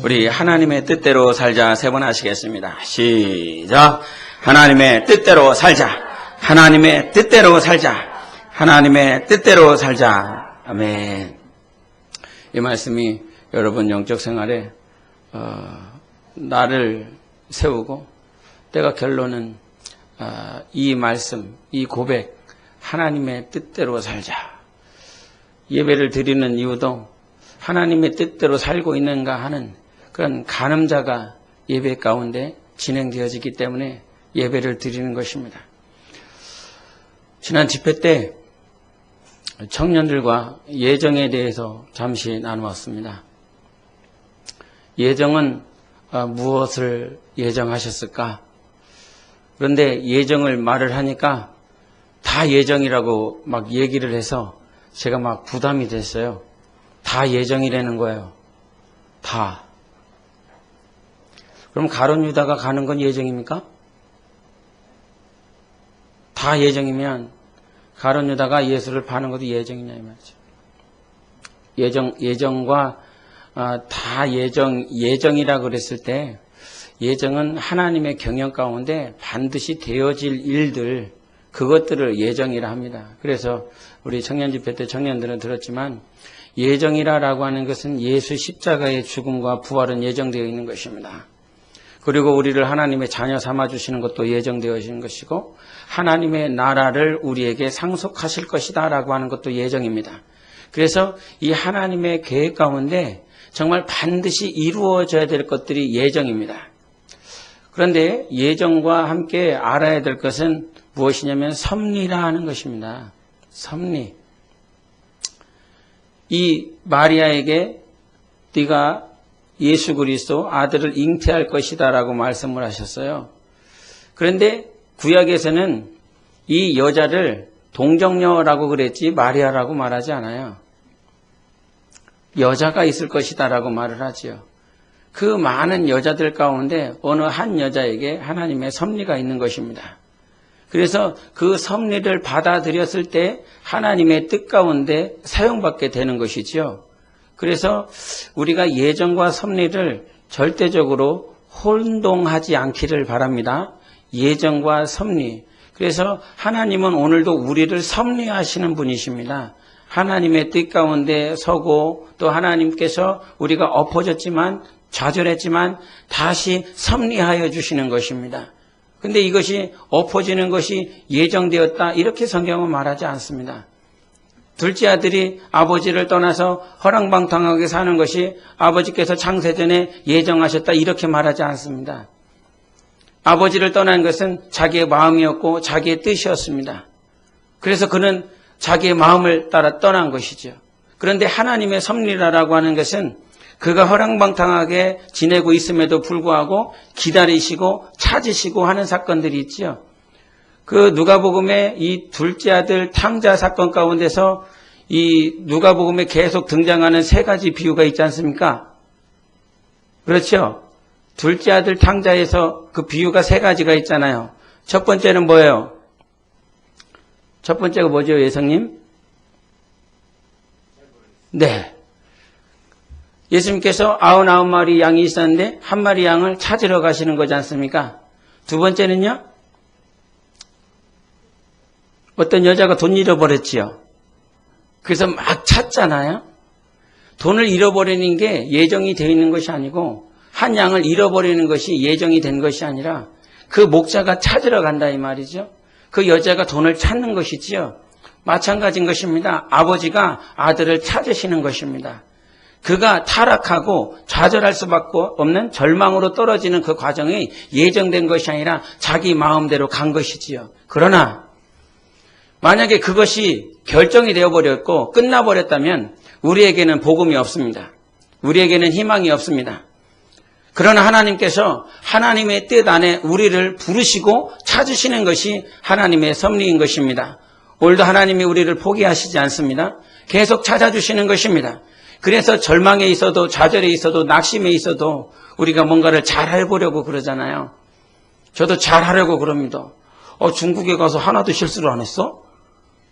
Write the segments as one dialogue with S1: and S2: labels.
S1: 우리 하나님의 뜻대로 살자 세 번 하시겠습니다. 시작. 하나님의 뜻대로 살자. 하나님의 뜻대로 살자. 하나님의 뜻대로 살자. 아멘. 이 말씀이 여러분 영적 생활에 나를 세우고 때가 결론은 이 말씀, 이 고백, 하나님의 뜻대로 살자. 예배를 드리는 이유도 하나님의 뜻대로 살고 있는가 하는 그런 가늠자가 예배 가운데 진행되어지기 때문에 예배를 드리는 것입니다. 지난 집회 때 청년들과 예정에 대해서 잠시 나누었습니다. 예정은 무엇을 예정하셨을까? 그런데 예정을 말을 하니까 다 예정이라고 막 얘기를 해서 제가 막 부담이 됐어요. 다 예정이라는 거예요. 다. 그럼 가룟 유다가 가는 건 예정입니까? 다 예정이면 가룟 유다가 예수를 파는 것도 예정이냐 이 말이죠. 예정과 다 예정이라 그랬을 때 예정은 하나님의 경영 가운데 반드시 되어질 일들 그것들을 예정이라 합니다. 그래서 우리 청년 집회 때 청년들은 들었지만 예정이라고 하는 것은 예수 십자가의 죽음과 부활은 예정되어 있는 것입니다. 그리고 우리를 하나님의 자녀 삼아주시는 것도 예정되어 있는 것이고 하나님의 나라를 우리에게 상속하실 것이다 라고 하는 것도 예정입니다. 그래서 이 하나님의 계획 가운데 정말 반드시 이루어져야 될 것들이 예정입니다. 그런데 예정과 함께 알아야 될 것은 무엇이냐면 섭리라 하는 것입니다. 섭리. 이 마리아에게 네가 예수 그리스도 아들을 잉태할 것이다 라고 말씀을 하셨어요. 그런데 구약에서는 이 여자를 동정녀라고 그랬지 마리아라고 말하지 않아요. 여자가 있을 것이다 라고 말을 하지요. 그 많은 여자들 가운데 어느 한 여자에게 하나님의 섭리가 있는 것입니다. 그래서 그 섭리를 받아들였을 때 하나님의 뜻 가운데 사용받게 되는 것이죠. 그래서 우리가 예정과 섭리를 절대적으로 혼동하지 않기를 바랍니다. 예정과 섭리. 그래서 하나님은 오늘도 우리를 섭리하시는 분이십니다. 하나님의 뜻 가운데 서고 또 하나님께서 우리가 엎어졌지만 좌절했지만 다시 섭리하여 주시는 것입니다. 근데 이것이 엎어지는 것이 예정되었다 이렇게 성경은 말하지 않습니다. 둘째 아들이 아버지를 떠나서 허랑방탕하게 사는 것이 아버지께서 창세전에 예정하셨다 이렇게 말하지 않습니다. 아버지를 떠난 것은 자기의 마음이었고 자기의 뜻이었습니다. 그래서 그는 자기의 마음을 따라 떠난 것이죠. 그런데 하나님의 섭리라고 하는 것은 그가 허랑방탕하게 지내고 있음에도 불구하고 기다리시고 찾으시고 하는 사건들이 있지요. 그 누가복음의 이 둘째 아들 탕자 사건 가운데서 이 누가복음에 계속 등장하는 세 가지 비유가 있지 않습니까? 그렇죠? 둘째 아들 탕자에서 그 비유가 세 가지가 있잖아요. 첫 번째는 뭐예요? 첫 번째가 뭐죠, 예성님? 네. 예수님께서 99마리 양이 있었는데 한 마리 양을 찾으러 가시는 거지 않습니까? 두 번째는요? 어떤 여자가 돈 잃어버렸지요. 그래서 막 찾잖아요. 돈을 잃어버리는 게 예정이 되어 있는 것이 아니고 한 양을 잃어버리는 것이 예정이 된 것이 아니라 그 목자가 찾으러 간다 이 말이죠. 그 여자가 돈을 찾는 것이지요. 마찬가지인 것입니다. 아버지가 아들을 찾으시는 것입니다. 그가 타락하고 좌절할 수밖에 없는 절망으로 떨어지는 그 과정이 예정된 것이 아니라 자기 마음대로 간 것이지요. 그러나 만약에 그것이 결정이 되어버렸고 끝나버렸다면 우리에게는 복음이 없습니다. 우리에게는 희망이 없습니다. 그러나 하나님께서 하나님의 뜻 안에 우리를 부르시고 찾으시는 것이 하나님의 섭리인 것입니다. 오늘도 하나님이 우리를 포기하시지 않습니다. 계속 찾아주시는 것입니다. 그래서 절망에 있어도 좌절에 있어도 낙심에 있어도 우리가 뭔가를 잘 해보려고 그러잖아요. 저도 잘 하려고 그럽니다. 중국에 가서 하나도 실수를 안 했어?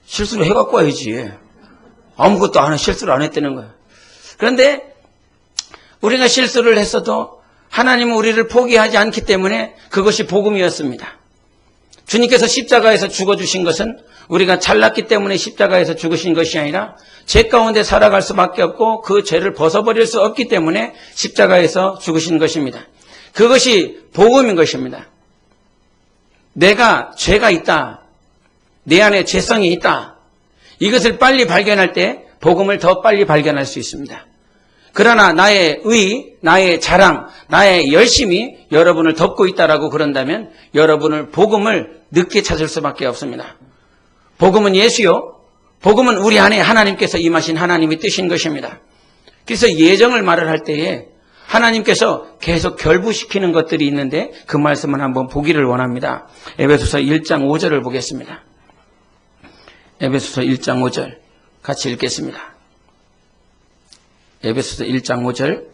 S1: 실수를 해갖고 와야지. 아무것도 안 해 실수를 안 했다는 거야. 그런데 우리가 실수를 했어도 하나님은 우리를 포기하지 않기 때문에 그것이 복음이었습니다. 주님께서 십자가에서 죽어주신 것은 우리가 잘났기 때문에 십자가에서 죽으신 것이 아니라 죄 가운데 살아갈 수밖에 없고 그 죄를 벗어버릴 수 없기 때문에 십자가에서 죽으신 것입니다. 그것이 복음인 것입니다. 내가 죄가 있다. 내 안에 죄성이 있다. 이것을 빨리 발견할 때 복음을 더 빨리 발견할 수 있습니다. 그러나 나의 의, 나의 자랑, 나의 열심이 여러분을 덮고 있다라고 그런다면 여러분을 복음을 늦게 찾을 수밖에 없습니다. 복음은 예수요. 복음은 우리 안에 하나님께서 임하신 하나님이 뜨신 것입니다. 그래서 예정을 말을 할 때에 하나님께서 계속 결부시키는 것들이 있는데 그 말씀을 한번 보기를 원합니다. 에베소서 1장 5절을 보겠습니다. 에베소서 1장 5절 같이 읽겠습니다. 에베소서 1장 5절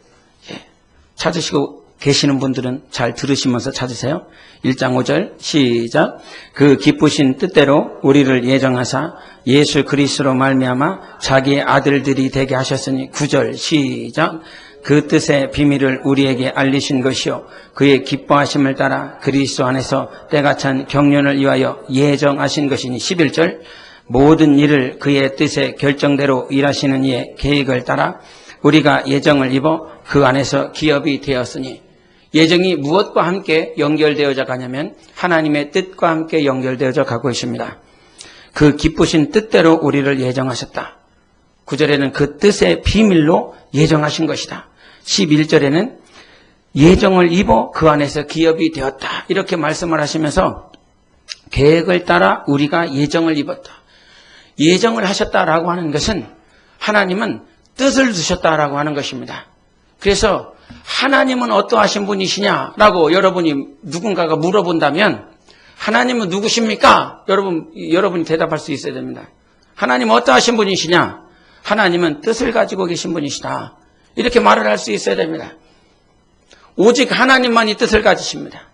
S1: 찾으시고 계시는 분들은 잘 들으시면서 찾으세요. 1장 5절 시작. 그 기쁘신 뜻대로 우리를 예정하사 예수 그리스도로 말미암아 자기의 아들들이 되게 하셨으니 9절 시작. 그 뜻의 비밀을 우리에게 알리신 것이요 그의 기뻐하심을 따라 그리스도 안에서 때가 찬 경륜을 위하여 예정하신 것이니 11절. 모든 일을 그의 뜻의 결정대로 일하시는 이의 계획을 따라 우리가 예정을 입어 그 안에서 기업이 되었으니 예정이 무엇과 함께 연결되어져 가냐면 하나님의 뜻과 함께 연결되어져 가고 있습니다. 그 기쁘신 뜻대로 우리를 예정하셨다. 9절에는 그 뜻의 비밀로 예정하신 것이다. 11절에는 예정을 입어 그 안에서 기업이 되었다. 이렇게 말씀을 하시면서 계획을 따라 우리가 예정을 입었다. 예정을 하셨다라고 하는 것은 하나님은 뜻을 두셨다라고 하는 것입니다. 그래서 하나님은 어떠하신 분이시냐라고 여러분이 누군가가 물어본다면 하나님은 누구십니까? 여러분이 대답할 수 있어야 됩니다. 하나님은 어떠하신 분이시냐? 하나님은 뜻을 가지고 계신 분이시다. 이렇게 말을 할 수 있어야 됩니다. 오직 하나님만이 뜻을 가지십니다.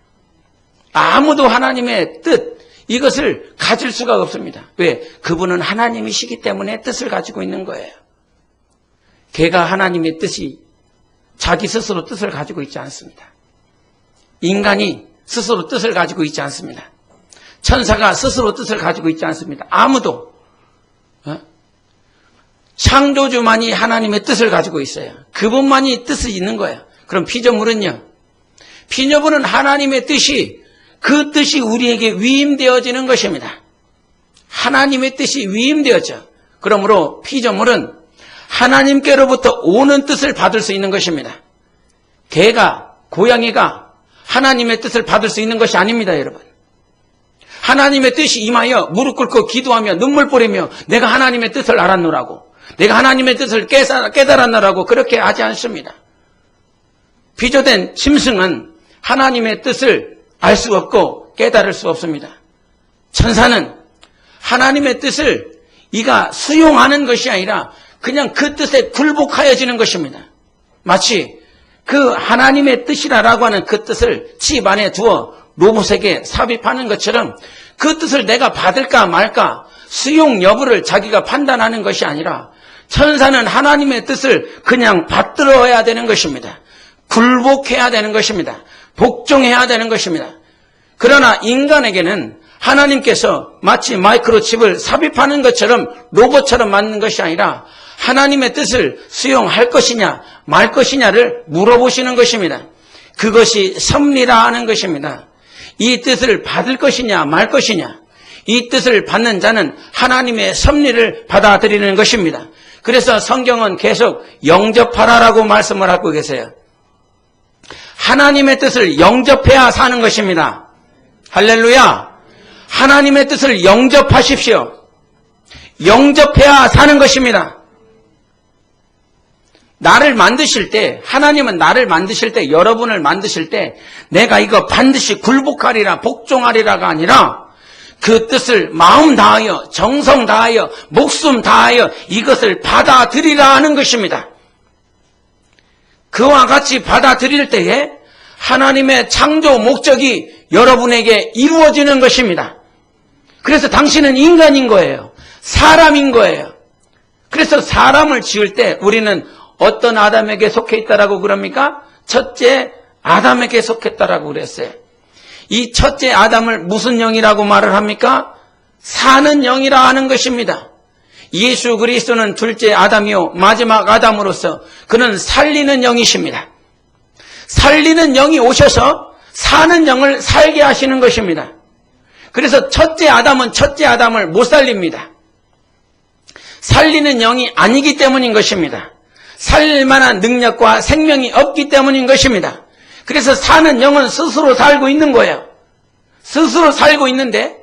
S1: 아무도 하나님의 뜻 이것을 가질 수가 없습니다. 왜? 그분은 하나님이시기 때문에 뜻을 가지고 있는 거예요. 걔가 하나님의 뜻이 자기 스스로 뜻을 가지고 있지 않습니다. 인간이 스스로 뜻을 가지고 있지 않습니다. 천사가 스스로 뜻을 가지고 있지 않습니다. 아무도. 창조주만이 하나님의 뜻을 가지고 있어요. 그분만이 뜻이 있는 거예요. 그럼 피조물은요? 피조물은 하나님의 뜻이 그 뜻이 우리에게 위임되어지는 것입니다. 하나님의 뜻이 위임되어져. 그러므로 피조물은 하나님께로부터 오는 뜻을 받을 수 있는 것입니다. 개가, 고양이가 하나님의 뜻을 받을 수 있는 것이 아닙니다, 여러분. 하나님의 뜻이 임하여 무릎 꿇고 기도하며 눈물 뿌리며 내가 하나님의 뜻을 알았노라고, 내가 하나님의 뜻을 깨달았노라고 그렇게 하지 않습니다. 비조된 짐승은 하나님의 뜻을 알 수 없고 깨달을 수 없습니다. 천사는 하나님의 뜻을 이가 수용하는 것이 아니라 그냥 그 뜻에 굴복하여지는 것입니다. 마치 그 하나님의 뜻이라고 하는 그 뜻을 집 안에 두어 로봇에게 삽입하는 것처럼 그 뜻을 내가 받을까 말까 수용 여부를 자기가 판단하는 것이 아니라 천사는 하나님의 뜻을 그냥 받들어야 되는 것입니다. 굴복해야 되는 것입니다. 복종해야 되는 것입니다. 그러나 인간에게는 하나님께서 마치 마이크로칩을 삽입하는 것처럼 로봇처럼 만든 것이 아니라 하나님의 뜻을 수용할 것이냐 말 것이냐를 물어보시는 것입니다. 그것이 섭리라 는 것입니다. 이 뜻을 받을 것이냐 말 것이냐, 이 뜻을 받는 자는 하나님의 섭리를 받아들이는 것입니다. 그래서 성경은 계속 영접하라라고 말씀을 하고 계세요. 하나님의 뜻을 영접해야 사는 것입니다. 할렐루야. 하나님의 뜻을 영접하십시오. 영접해야 사는 것입니다. 나를 만드실 때, 하나님은 나를 만드실 때, 여러분을 만드실 때 내가 이거 반드시 굴복하리라, 복종하리라가 아니라 그 뜻을 마음 다하여, 정성 다하여, 목숨 다하여 이것을 받아들이라 하는 것입니다. 그와 같이 받아들일 때에 하나님의 창조 목적이 여러분에게 이루어지는 것입니다. 그래서 당신은 인간인 거예요. 사람인 거예요. 그래서 사람을 지을 때 우리는 어떤 아담에게 속해 있다라고 그럽니까? 첫째 아담에게 속했다라고 그랬어요. 이 첫째 아담을 무슨 영이라고 말을 합니까? 사는 영이라 하는 것입니다. 예수 그리스도는 둘째 아담이요 마지막 아담으로서 그는 살리는 영이십니다. 살리는 영이 오셔서 사는 영을 살게 하시는 것입니다. 그래서 첫째 아담은 첫째 아담을 못 살립니다. 살리는 영이 아니기 때문인 것입니다. 살릴 만한 능력과 생명이 없기 때문인 것입니다. 그래서 사는 영은 스스로 살고 있는 거예요. 스스로 살고 있는데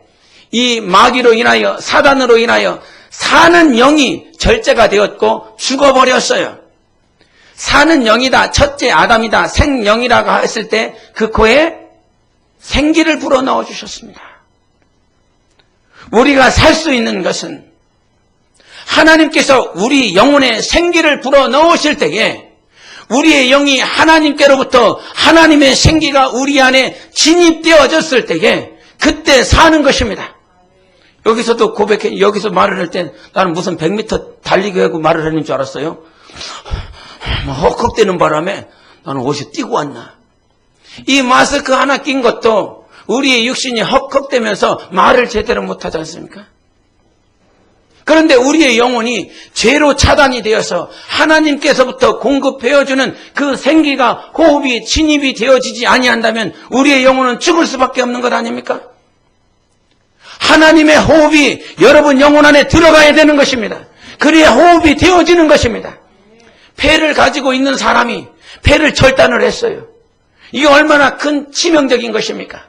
S1: 이 마귀로 인하여 사단으로 인하여 사는 영이 절제가 되었고 죽어버렸어요. 사는 영이다, 첫째 아담이다, 생영이라고 했을 때 그 코에 생기를 불어넣어 주셨습니다. 우리가 살 수 있는 것은 하나님께서 우리 영혼에 생기를 불어넣으실 때에 우리의 영이 하나님께로부터 하나님의 생기가 우리 안에 진입되어졌을 때에 그때 사는 것입니다. 여기서도 고백해, 여기서 말을 할 때 나는 무슨 100m 달리기 하고 말을 하는 줄 알았어요. 헉헉대는 바람에 나는 어디서 뛰고 왔나. 이 마스크 하나 낀 것도 우리의 육신이 헉헉대면서 말을 제대로 못하지 않습니까? 그런데 우리의 영혼이 죄로 차단이 되어서 하나님께서부터 공급해주는 그 생기가 호흡이 진입이 되어지지 아니한다면 우리의 영혼은 죽을 수밖에 없는 것 아닙니까? 하나님의 호흡이 여러분 영혼 안에 들어가야 되는 것입니다. 그래야 호흡이 되어지는 것입니다. 폐를 가지고 있는 사람이 폐를 절단을 했어요. 이게 얼마나 큰 치명적인 것입니까?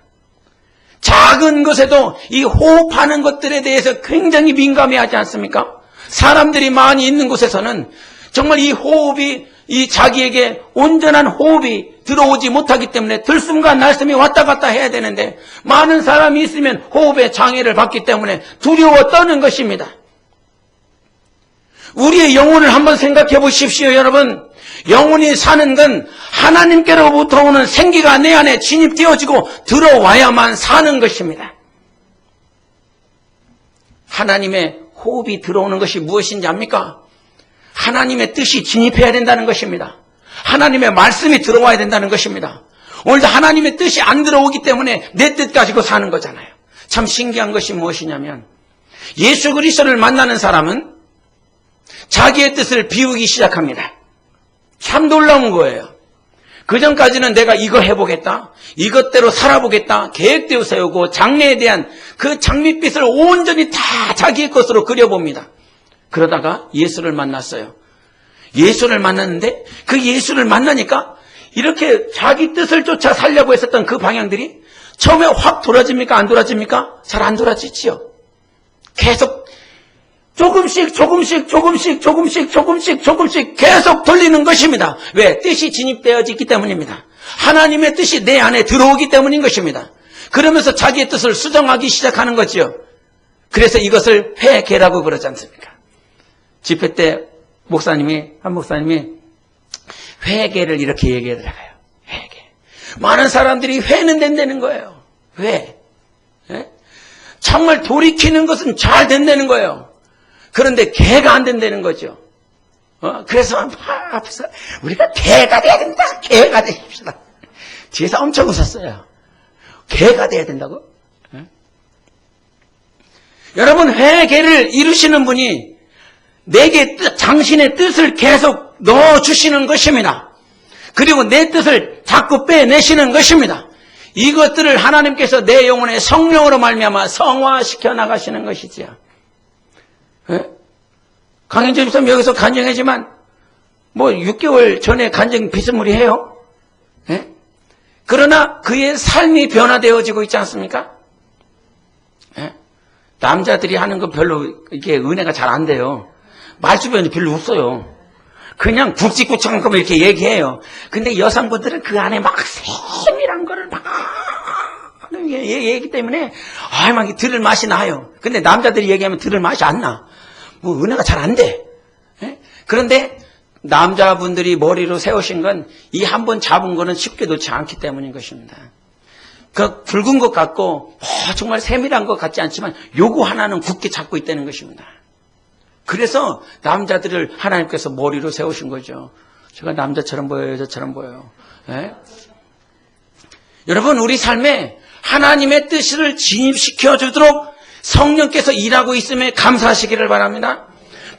S1: 작은 것에도 이 호흡하는 것들에 대해서 굉장히 민감해하지 않습니까? 사람들이 많이 있는 곳에서는 정말 이 호흡이 이 자기에게 온전한 호흡이 들어오지 못하기 때문에 들숨과 날숨이 왔다 갔다 해야 되는데 많은 사람이 있으면 호흡에 장애를 받기 때문에 두려워 떠는 것입니다. 우리의 영혼을 한번 생각해 보십시오, 여러분. 영혼이 사는 건 하나님께로부터 오는 생기가 내 안에 진입되어지고 들어와야만 사는 것입니다. 하나님의 호흡이 들어오는 것이 무엇인지 압니까? 하나님의 뜻이 진입해야 된다는 것입니다. 하나님의 말씀이 들어와야 된다는 것입니다. 오늘도 하나님의 뜻이 안 들어오기 때문에 내 뜻 가지고 사는 거잖아요. 참 신기한 것이 무엇이냐면 예수 그리스도를 만나는 사람은 자기의 뜻을 비우기 시작합니다. 참 놀라운 거예요. 그전까지는 내가 이거 해보겠다, 이것대로 살아보겠다 계획대로 세우고 장래에 대한 그 장밋빛을 온전히 다 자기의 것으로 그려봅니다. 그러다가 예수를 만났어요. 예수를 만났는데 그 예수를 만나니까 이렇게 자기 뜻을 쫓아 살려고 했었던 그 방향들이 처음에 확 돌아집니까? 안 돌아집니까? 잘 안 돌아지지요. 계속 조금씩 계속 돌리는 것입니다. 왜? 뜻이 진입되어지기 때문입니다. 하나님의 뜻이 내 안에 들어오기 때문인 것입니다. 그러면서 자기의 뜻을 수정하기 시작하는 거죠. 그래서 이것을 회개라고 그러지 않습니까? 집회 때 한 목사님이 회개를 이렇게 얘기하더라고요. 회개. 많은 사람들이 회는 된다는 거예요. 왜? 예? 정말 돌이키는 것은 잘 된다는 거예요. 그런데 개가 안 된다는 거죠. 그래서 앞에서 우리가 개가 돼야 된다. 개가 되십시다. 뒤에서 엄청 웃었어요. 개가 돼야 된다고? 예? 여러분, 회개를 이루시는 분이 내게 당신의 뜻을 계속 넣어주시는 것입니다. 그리고 내 뜻을 자꾸 빼내시는 것입니다. 이것들을 하나님께서 내 영혼의 성령으로 말미암아 성화시켜 나가시는 것이지요. 예? 강현재 집사님 여기서 간증하지만 6개월 전에 간증 비스무리해요. 예? 그러나 그의 삶이 변화되어지고 있지 않습니까? 예? 남자들이 하는 건 별로 이게 은혜가 잘 안 돼요. 말주변이 별로 없어요. 그냥 굵직굵직한 거면 이렇게 얘기해요. 근데 여성분들은 그 안에 막 세밀한 거를 막 얘기하기 때문에 막 들을 맛이 나요. 근데 남자들이 얘기하면 들을 맛이 안 나. 은혜가 잘 안 돼. 예? 그런데 남자분들이 머리로 세우신 건 이 한 번 잡은 거는 쉽게 놓지 않기 때문인 것입니다. 그 굵은 것 같고 정말 세밀한 것 같지 않지만 요거 하나는 굳게 잡고 있다는 것입니다. 그래서 남자들을 하나님께서 머리로 세우신 거죠. 제가 남자처럼 보여요, 여자처럼 보여요. 예? 여러분, 우리 삶에 하나님의 뜻을 진입시켜 주도록 성령께서 일하고 있음에 감사하시기를 바랍니다.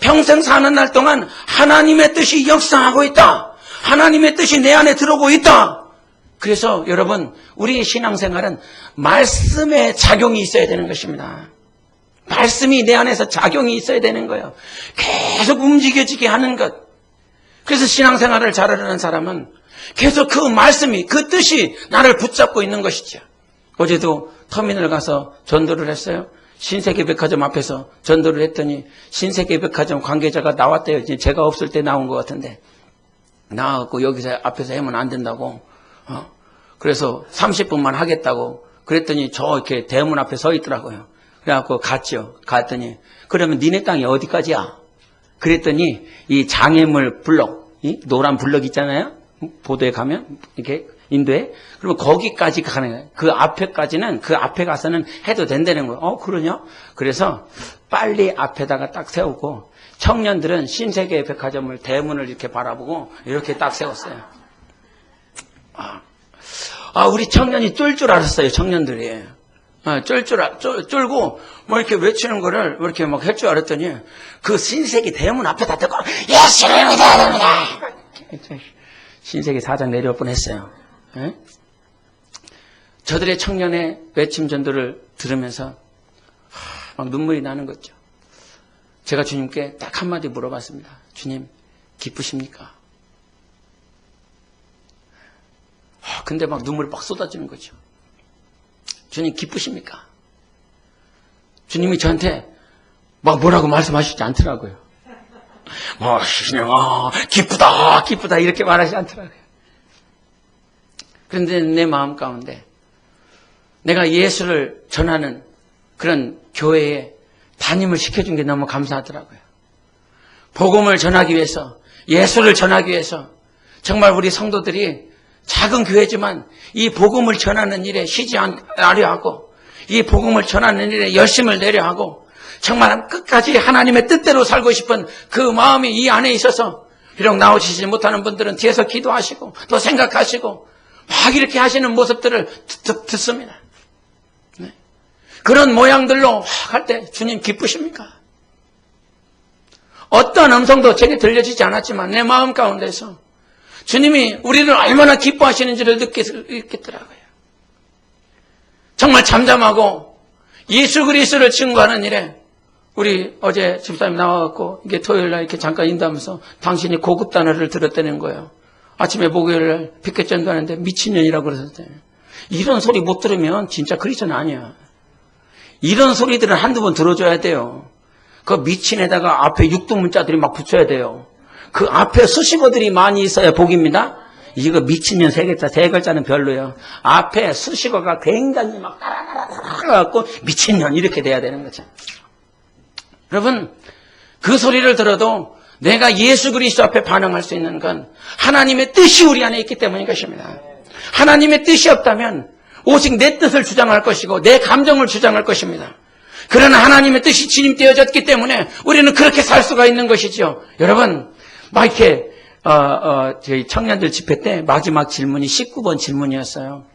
S1: 평생 사는 날 동안 하나님의 뜻이 역사하고 있다. 하나님의 뜻이 내 안에 들어오고 있다. 그래서 여러분, 우리의 신앙생활은 말씀의 작용이 있어야 되는 것입니다. 말씀이 내 안에서 작용이 있어야 되는 거예요. 계속 움직여지게 하는 것. 그래서 신앙생활을 잘하려는 사람은 계속 그 말씀이, 그 뜻이 나를 붙잡고 있는 것이죠. 어제도 터미널 가서 전도를 했어요. 신세계백화점 앞에서 전도를 했더니 신세계백화점 관계자가 나왔대요. 제가 없을 때 나온 것 같은데. 나와갖고 여기서 앞에서 하면 안 된다고. 그래서 30분만 하겠다고. 그랬더니 저 이렇게 대문 앞에 서 있더라고요. 그래갖고 갔죠. 갔더니 그러면 니네 땅이 어디까지야? 그랬더니 이 장애물 블럭, 이 노란 블럭 있잖아요. 보도에 가면 이렇게 인도에 그러면 거기까지 가는 거예요. 그 앞에까지는 그 앞에 가서는 해도 된다는 거예요. 그러냐? 그래서 빨리 앞에다가 딱 세우고 청년들은 신세계 백화점을 대문을 이렇게 바라보고 이렇게 딱 세웠어요. 우리 청년이 쫄 줄 알았어요. 청년들이 쫄고 뭐 이렇게 외치는 거를 이렇게 막 할 줄 알았더니 그 신세계 대문 앞에다 대고 예수를 믿어야 됩니다. 신세계 사장 내려올 뻔했어요. 예? 저들의 청년의 외침 전도를 들으면서 막 눈물이 나는 거죠. 제가 주님께 딱 한마디 물어봤습니다. 주님, 기쁘십니까? 근데 막 눈물이 막 쏟아지는 거죠. 주님, 기쁘십니까? 주님이 저한테 막 뭐라고 말씀하시지 않더라고요. 기쁘다 이렇게 말하지 않더라고요. 그런데 내 마음 가운데 내가 예수를 전하는 그런 교회에 담임을 시켜준 게 너무 감사하더라고요. 복음을 전하기 위해서, 예수를 전하기 위해서 정말 우리 성도들이 작은 교회지만 이 복음을 전하는 일에 쉬지 않으려 하고 이 복음을 전하는 일에 열심을 내려 하고 정말 끝까지 하나님의 뜻대로 살고 싶은 그 마음이 이 안에 있어서 비록 나오시지 못하는 분들은 뒤에서 기도하시고 또 생각하시고 막 이렇게 하시는 모습들을 듣습니다. 네. 그런 모양들로 할 때 주님 기쁘십니까? 어떤 음성도 제게 들려지지 않았지만 내 마음 가운데서 주님이 우리를 얼마나 기뻐하시는지를 느끼겠더라고요. 정말 잠잠하고 예수 그리스도를 증거하는 일에 우리 어제 집사님 나와갖고 이게 토요일날 이렇게 잠깐 인도하면서 당신이 고급 단어를 들었다는 거예요. 아침에 목요일날 피켓 전도하는데 미친년이라고 그러셨대요. 이런 소리 못 들으면 진짜 크리스천 아니야. 이런 소리들은 한두 번 들어줘야 돼요. 그 미친에다가 앞에 육두문자들이 막 붙여야 돼요. 그 앞에 수식어들이 많이 있어야 복입니다. 이거 미친년 세 글자는 별로예요. 앞에 수식어가 굉장히 막 따라가고 미친년 이렇게 돼야 되는 거죠. 여러분, 그 소리를 들어도 내가 예수 그리스도 앞에 반응할 수 있는 건 하나님의 뜻이 우리 안에 있기 때문인 것입니다. 하나님의 뜻이 없다면 오직 내 뜻을 주장할 것이고 내 감정을 주장할 것입니다. 그러나 하나님의 뜻이 진입되어졌기 때문에 우리는 그렇게 살 수가 있는 것이죠. 여러분, 막 이렇게 저희 청년들 집회 때 마지막 질문이 19번 질문이었어요.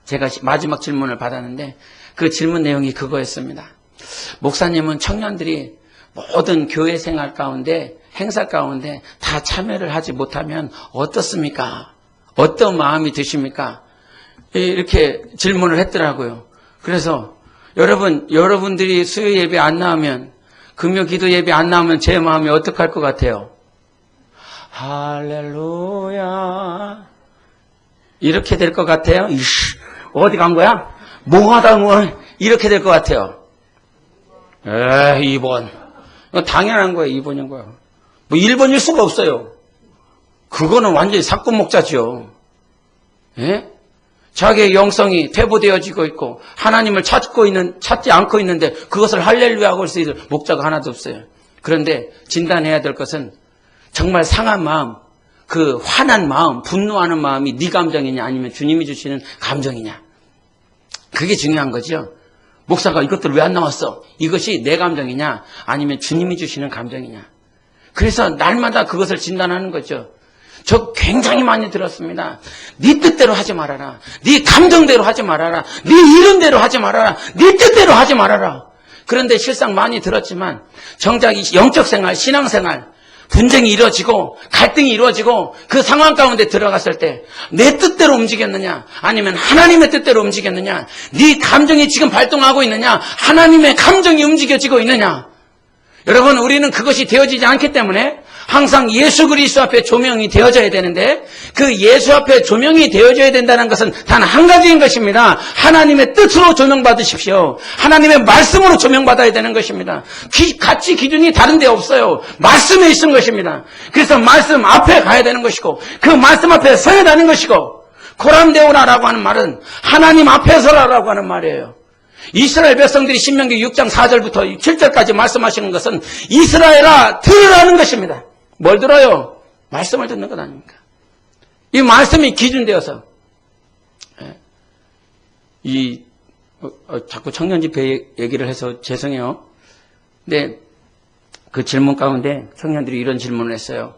S1: 제가 마지막 질문을 받았는데 그 질문 내용이 그거였습니다. 목사님은 청년들이 모든 교회 생활 가운데 행사 가운데 다 참여를 하지 못하면 어떻습니까? 어떤 마음이 드십니까? 이렇게 질문을 했더라고요. 그래서 여러분들이 수요 예배 안 나오면 금요 기도 예배 안 나오면 제 마음이 어떡할 것 같아요? 할렐루야 이렇게 될 것 같아요? 어디 간 거야? 뭐하다 이렇게 될 것 같아요. 2번 당연한 거예요. 2번인 거예요. 뭐 1번일 수가 없어요. 그거는 완전히 사건 목자죠. 예? 자기의 영성이 퇴보되어지고 있고 하나님을 찾지 않고 있는데 그것을 할렐루야하고 할 수 있는 목자가 하나도 없어요. 그런데 진단해야 될 것은 정말 상한 마음, 그 화난 마음, 분노하는 마음이 네 감정이냐 아니면 주님이 주시는 감정이냐. 그게 중요한 거죠. 목사가 이것들 왜 안 나왔어? 이것이 내 감정이냐? 아니면 주님이 주시는 감정이냐? 그래서 날마다 그것을 진단하는 거죠. 저 굉장히 많이 들었습니다. 네 뜻대로 하지 말아라. 네 감정대로 하지 말아라. 네 이름대로 하지 말아라. 네 뜻대로 하지 말아라. 그런데 실상 많이 들었지만 정작 영적 생활, 신앙 생활, 분쟁이 이루어지고 갈등이 이루어지고 그 상황 가운데 들어갔을 때 내 뜻대로 움직였느냐 아니면 하나님의 뜻대로 움직였느냐, 네 감정이 지금 발동하고 있느냐 하나님의 감정이 움직여지고 있느냐. 여러분, 우리는 그것이 되어지지 않기 때문에 항상 예수 그리스도 앞에 조명이 되어져야 되는데, 그 예수 앞에 조명이 되어져야 된다는 것은 단 한 가지인 것입니다. 하나님의 뜻으로 조명받으십시오. 하나님의 말씀으로 조명받아야 되는 것입니다. 가치 기준이 다른 데 없어요. 말씀에 있는 것입니다. 그래서 말씀 앞에 가야 되는 것이고 그 말씀 앞에 서야 되는 것이고, 코람데오라라고 하는 말은 하나님 앞에 서라라고 하는 말이에요. 이스라엘 백성들이 신명기 6장 4절부터 7절까지 말씀하시는 것은 이스라엘아 들으라는 것입니다. 뭘 들어요? 말씀을 듣는 것 아닙니까? 이 말씀이 기준되어서 자꾸 청년집회 얘기를 해서 죄송해요. 근데 그 질문 가운데 청년들이 이런 질문을 했어요.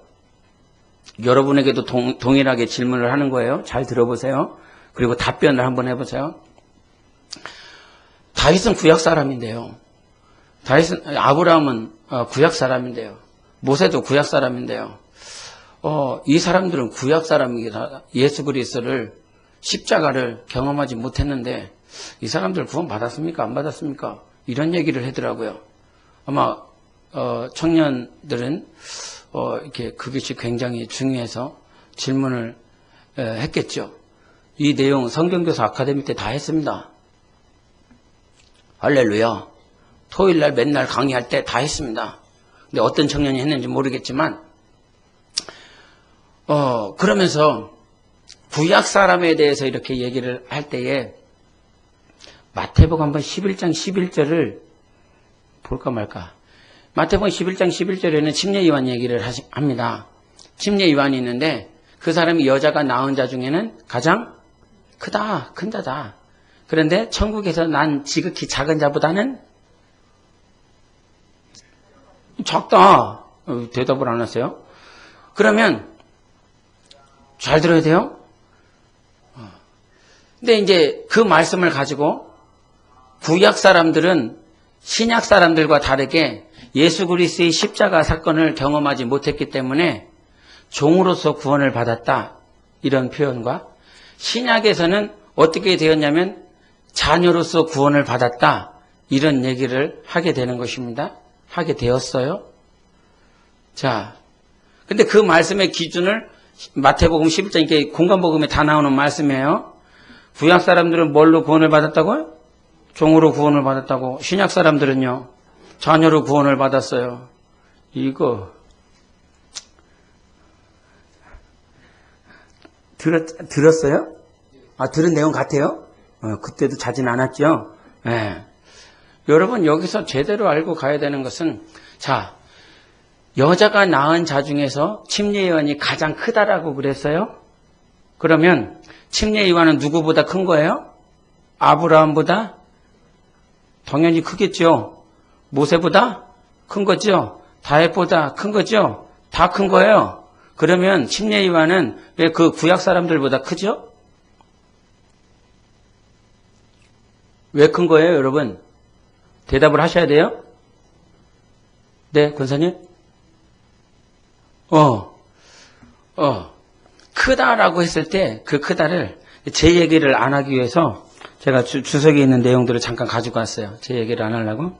S1: 여러분에게도 동일하게 질문을 하는 거예요. 잘 들어보세요. 그리고 답변을 한번 해보세요. 다윗은 구약 사람인데요. 아브라함은 구약 사람인데요. 모세도 구약 사람인데요. 이 사람들은 구약 사람이기다. 예수 그리스도를 십자가를 경험하지 못했는데 이 사람들 구원 받았습니까? 안 받았습니까? 이런 얘기를 하더라고요. 아마 청년들은 이렇게 그것이 굉장히 중요해서 질문을 했겠죠. 이 내용 성경교사 아카데미 때 다 했습니다. 할렐루야. 토요일날 맨날 강의할 때 다 했습니다. 근데 어떤 청년이 했는지 모르겠지만 그러면서 구약 사람에 대해서 이렇게 얘기를 할 때에 마태복음 한번 11장 11절을 볼까 말까. 마태복음 11장 11절에는 침례 요한 얘기를 합니다. 침례 요한이 있는데 그 사람이 여자가 낳은 자 중에는 가장 큰 자다. 그런데 천국에서 난 지극히 작은 자보다는 작다. 대답을 안 하세요? 그러면 잘 들어야 돼요. 근데 이제 그 말씀을 가지고 구약 사람들은 신약 사람들과 다르게 예수 그리스도의 십자가 사건을 경험하지 못했기 때문에 종으로서 구원을 받았다. 이런 표현과 신약에서는 어떻게 되었냐면 자녀로서 구원을 받았다. 이런 얘기를 하게 되는 것입니다. 하게 되었어요. 자, 근데 그 말씀의 기준을 마태복음 11장 이게 공간복음에 다 나오는 말씀이에요. 구약 사람들은 뭘로 구원을 받았다고요? 종으로 구원을 받았다고. 신약 사람들은요, 자녀로 구원을 받았어요. 이거 들었어요? 들은 내용 같아요? 그때도 자진 않았죠? 네. 여러분, 여기서 제대로 알고 가야 되는 것은, 자, 여자가 낳은 자 중에서 침례 요한이 가장 크다라고 그랬어요? 그러면 침례 요한은 누구보다 큰 거예요? 아브라함보다? 당연히 크겠죠. 모세보다 큰 거죠. 다윗보다 큰 거죠. 다 큰 거예요. 그러면 침례 요한은 왜 그 구약 사람들보다 크죠? 왜 큰 거예요, 여러분? 대답을 하셔야 돼요. 네, 권사님? 크다라고 했을 때 그 크다를 제 얘기를 안 하기 위해서 제가 주석에 있는 내용들을 잠깐 가지고 왔어요. 제 얘기를 안 하려고.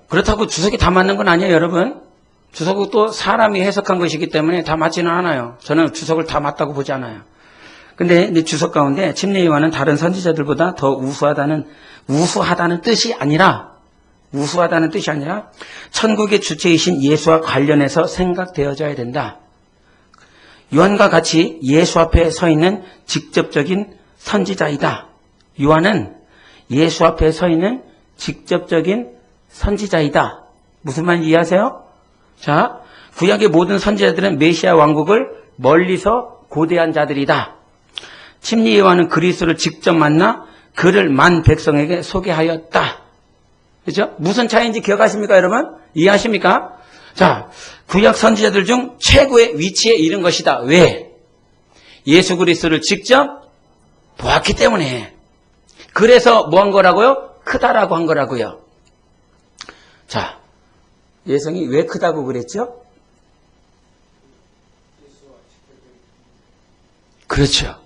S1: 그렇다고 주석이 다 맞는 건 아니에요, 여러분. 주석은 또 사람이 해석한 것이기 때문에 다 맞지는 않아요. 저는 주석을 다 맞다고 보지 않아요. 근데 주석 가운데 침례 요한은 다른 선지자들보다 더 우수하다는 뜻이 아니라 천국의 주체이신 예수와 관련해서 생각되어져야 된다. 요한과 같이 예수 앞에 서 있는 직접적인 선지자이다. 요한은 예수 앞에 서 있는 직접적인 선지자이다. 무슨 말인지 이해하세요? 자, 구약의 모든 선지자들은 메시아 왕국을 멀리서 고대한 자들이다. 침례 요한은 그리스도를 직접 만나 그를 만 백성에게 소개하였다. 그죠? 무슨 차이인지 기억하십니까, 여러분? 이해하십니까? 자, 구약 선지자들 중 최고의 위치에 이른 것이다. 왜? 예수 그리스도를 직접 보았기 때문에. 그래서 뭐 한 거라고요? 크다라고 한 거라고요. 자, 예성이 왜 크다고 그랬죠? 그렇죠.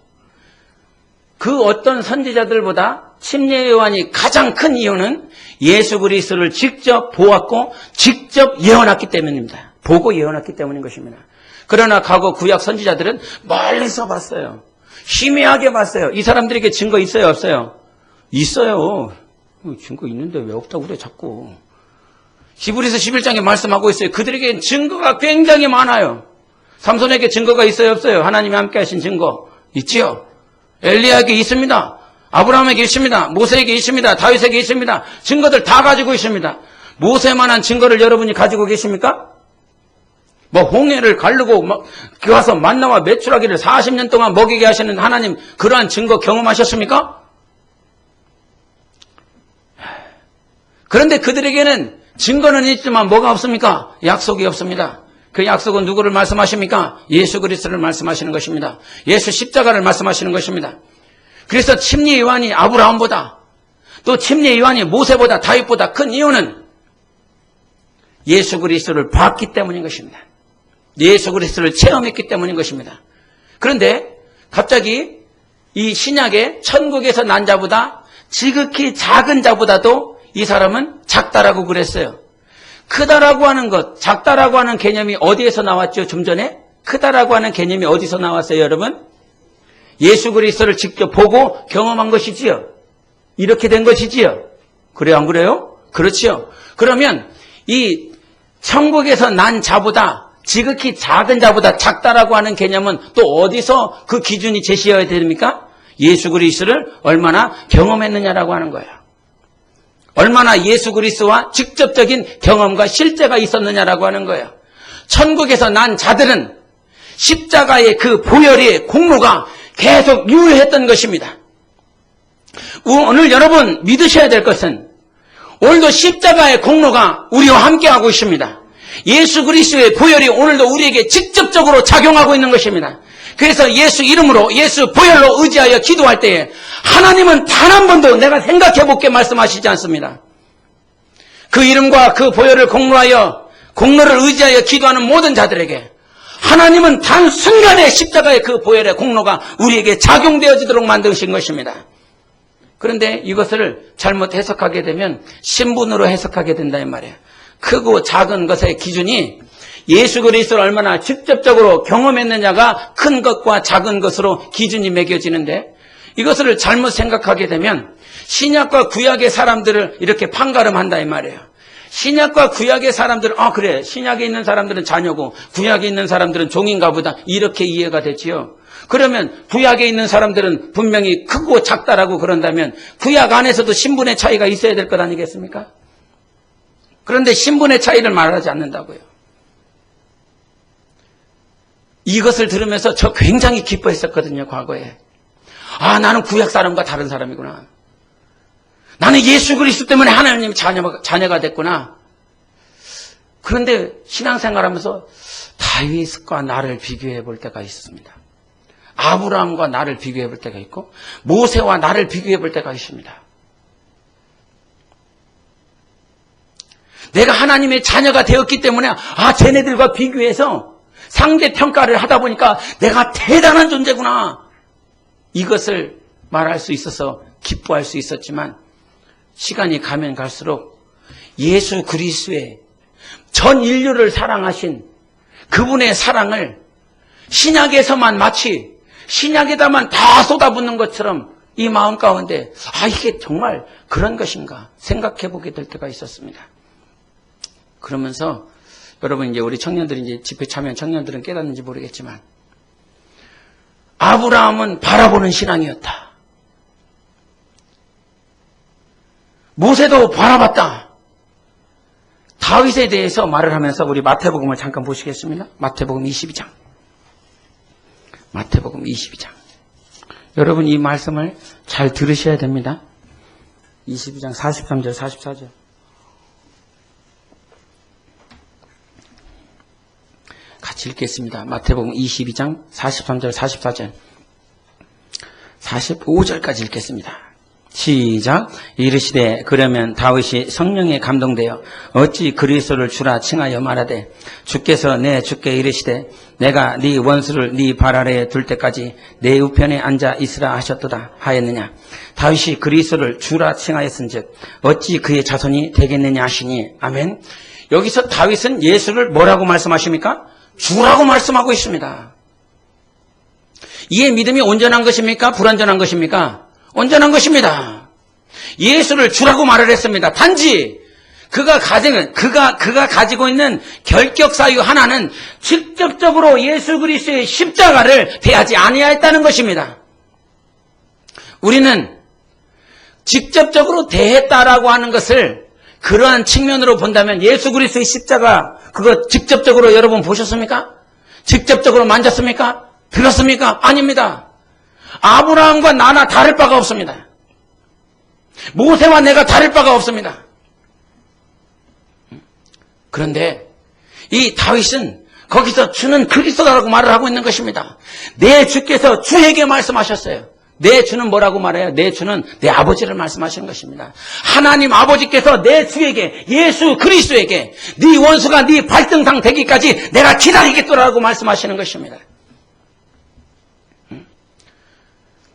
S1: 그 어떤 선지자들보다 침례 요한이 가장 큰 이유는 예수 그리스도를 직접 보았고 직접 예언했기 때문입니다. 보고 예언했기 때문인 것입니다. 그러나 과거 구약 선지자들은 멀리서 봤어요. 희미하게 봤어요. 이 사람들에게 증거 있어요, 없어요? 있어요. 증거 있는데 왜 없다고 그래 자꾸. 히브리서 11장에 말씀하고 있어요. 그들에게 증거가 굉장히 많아요. 삼손에게 증거가 있어요, 없어요? 하나님이 함께 하신 증거 있지요? 엘리야에게 있습니다. 아브라함에게 있습니다. 모세에게 있습니다. 다윗에게 있습니다. 증거들 다 가지고 있습니다. 모세만한 증거를 여러분이 가지고 계십니까? 뭐 홍해를 가르고 가서 만나와 메추라기를 40년 동안 먹이게 하시는 하나님, 그러한 증거 경험하셨습니까? 그런데 그들에게는 증거는 있지만 뭐가 없습니까? 약속이 없습니다. 그 약속은 누구를 말씀하십니까? 예수 그리스도를 말씀하시는 것입니다. 예수 십자가를 말씀하시는 것입니다. 그래서 침례 요한이 아브라함보다, 또 침례 요한이 모세보다, 다윗보다 큰 이유는 예수 그리스도를 봤기 때문인 것입니다. 예수 그리스도를 체험했기 때문인 것입니다. 그런데 갑자기 이 신약의 천국에서 난 자보다 지극히 작은 자보다도 이 사람은 작다라고 그랬어요. 크다라고 하는 것, 작다라고 하는 개념이 어디에서 나왔죠? 좀 전에 크다라고 하는 개념이 어디서 나왔어요, 여러분? 예수 그리스도를 직접 보고 경험한 것이지요. 이렇게 된 것이지요. 그래요, 안 그래요? 그렇지요. 그러면 이 천국에서 난 자보다 지극히 작은 자보다 작다라고 하는 개념은 또 어디서 그 기준이 제시해야 됩니까? 예수 그리스도를 얼마나 경험했느냐라고 하는 거예요. 얼마나 예수 그리스도와 직접적인 경험과 실제가 있었느냐라고 하는 거예요. 천국에서 난 자들은 십자가의 그 보혈의 공로가 계속 유효했던 것입니다. 오늘 여러분 믿으셔야 될 것은 오늘도 십자가의 공로가 우리와 함께하고 있습니다. 예수 그리스도의 보혈이 오늘도 우리에게 직접적으로 작용하고 있는 것입니다. 그래서 예수 이름으로, 예수 보혈로 의지하여 기도할 때에 하나님은 단 한 번도 내가 생각해볼게 말씀하시지 않습니다. 그 이름과 그 보혈을 공로를 의지하여 기도하는 모든 자들에게 하나님은 단 순간에 십자가의 그 보혈의 공로가 우리에게 작용되어지도록 만드신 것입니다. 그런데 이것을 잘못 해석하게 되면 신분으로 해석하게 된다 이 말이에요. 크고 작은 것의 기준이 예수 그리스도를 얼마나 직접적으로 경험했느냐가 큰 것과 작은 것으로 기준이 매겨지는데, 이것을 잘못 생각하게 되면 신약과 구약의 사람들을 이렇게 판가름한다 이 말이에요. 신약과 구약의 사람들은 그래, 신약에 있는 사람들은 자녀고 구약에 있는 사람들은 종인가 보다, 이렇게 이해가 되지요. 그러면 구약에 있는 사람들은 분명히 크고 작다라고 그런다면 구약 안에서도 신분의 차이가 있어야 될 것 아니겠습니까? 그런데 신분의 차이를 말하지 않는다고요. 이것을 들으면서 저 굉장히 기뻐했었거든요, 과거에. 나는 구약 사람과 다른 사람이구나. 나는 예수 그리스도 때문에 하나님 자녀가 됐구나. 그런데 신앙생활하면서 다윗과 나를 비교해 볼 때가 있습니다. 아브라함과 나를 비교해 볼 때가 있고 모세와 나를 비교해 볼 때가 있습니다. 내가 하나님의 자녀가 되었기 때문에 쟤네들과 비교해서 상대평가를 하다 보니까 내가 대단한 존재구나. 이것을 말할 수 있어서 기뻐할 수 있었지만 시간이 가면 갈수록 예수 그리스도의 전 인류를 사랑하신 그분의 사랑을 신약에서만 마치 신약에다만 다 쏟아붓는 것처럼 이 마음 가운데 이게 정말 그런 것인가 생각해 보게 될 때가 있었습니다. 그러면서 여러분 이제 우리 청년들이 이제 집회 참여한 청년들은 깨닫는지 모르겠지만 아브라함은 바라보는 신앙이었다. 모세도 바라봤다. 다윗에 대해서 말을 하면서 우리 마태복음을 잠깐 보시겠습니다. 마태복음 22장. 마태복음 22장. 여러분 이 말씀을 잘 들으셔야 됩니다. 22장 43절 44절. 같이 읽겠습니다. 마태복음 22장 43절 44절 45절까지 읽겠습니다. 시작. 이르시되 그러면 다윗이 성령에 감동되어 어찌 그리스도를 주라 칭하여 말하되 주께서 내 주께 이르시되 내가 네 원수를 네 발 아래에 둘 때까지 내 우편에 앉아 있으라 하셨도다 하였느냐. 다윗이 그리스도를 주라 칭하였은즉 어찌 그의 자손이 되겠느냐 하시니. 아멘. 여기서 다윗은 예수를 뭐라고 말씀하십니까? 주라고 말씀하고 있습니다. 이에 믿음이 온전한 것입니까? 불완전한 것입니까? 온전한 것입니다. 예수를 주라고 말을 했습니다. 단지 그가 가지고 있는 결격 사유 하나는 직접적으로 예수 그리스도의 십자가를 대하지 아니하였다는 것입니다. 우리는 직접적으로 대했다라고 하는 것을 그러한 측면으로 본다면 예수 그리스도의 십자가 그거 직접적으로 여러분 보셨습니까? 직접적으로 만졌습니까? 들었습니까? 아닙니다. 아브라함과 나나 다를 바가 없습니다. 모세와 내가 다를 바가 없습니다. 그런데 이 다윗은 거기서 주는 그리스도라고 말을 하고 있는 것입니다. 내 주께서 주에게 말씀하셨어요. 내 주는 뭐라고 말해요? 내 주는 내 아버지를 말씀하시는 것입니다. 하나님 아버지께서 내 주에게 예수 그리스도에게 네 원수가 네 발등상 되기까지 내가 기다리겠더라고 말씀하시는 것입니다.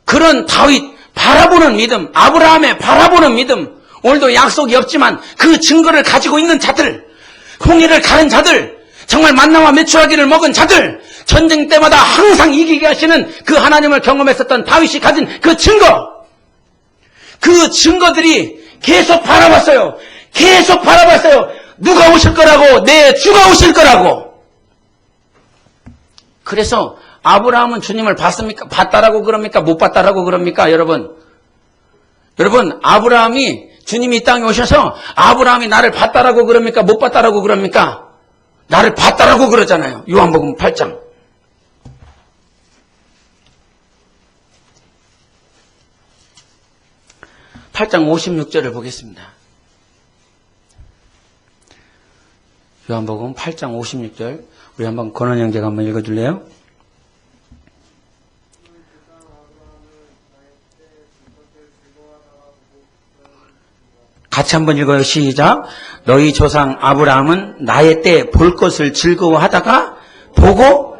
S1: 그런 다윗 바라보는 믿음, 아브라함의 바라보는 믿음, 오늘도 약속이 없지만 그 증거를 가지고 있는 자들, 홍해를 가른 자들, 정말 만나와 메추라기를 먹은 자들, 전쟁 때마다 항상 이기게 하시는 그 하나님을 경험했었던 다윗이 가진 그 증거, 그 증거들이 계속 바라봤어요. 계속 바라봤어요. 누가 오실 거라고? 내 주가 오실 거라고. 그래서 아브라함은 주님을 봤습니까? 봤다라고 그럽니까? 못 봤다라고 그럽니까? 여러분, 아브라함이 주님이 이 땅에 오셔서 아브라함이 나를 봤다라고 그럽니까? 못 봤다라고 그럽니까? 나를 봤다라고 그러잖아요. 요한복음 8장. (8장) 56절을 보겠습니다. 요한복음 8장 56절. 우리 한번 권원 형제가 한번 읽어줄래요? 같이 한번 읽어요. 시작. 너희 조상 아브라함은 나의 때 볼 것을 즐거워하다가 보고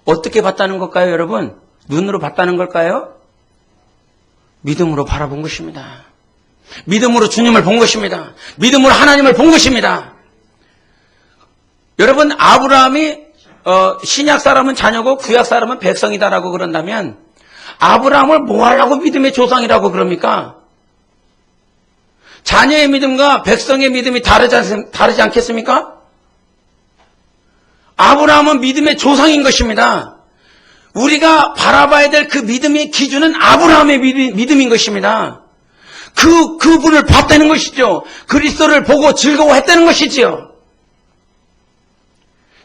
S1: 어떻게 봤다는 걸까요, 여러분? 눈으로 봤다는 걸까요? 믿음으로 바라본 것입니다. 믿음으로 주님을 본 것입니다. 믿음으로 하나님을 본 것입니다. 여러분, 아브라함이 신약 사람은 자녀고 구약 사람은 백성이다라고 그런다면 아브라함을 뭐 하려고 믿음의 조상이라고 그럽니까? 자녀의 믿음과 백성의 믿음이 다르지 않겠습니까? 아브라함은 믿음의 조상인 것입니다. 우리가 바라봐야 될 그 믿음의 기준은 아브라함의 믿음인 것입니다. 그분을 봤다는 것이죠. 그리스도를 보고 즐거워했다는 것이지요.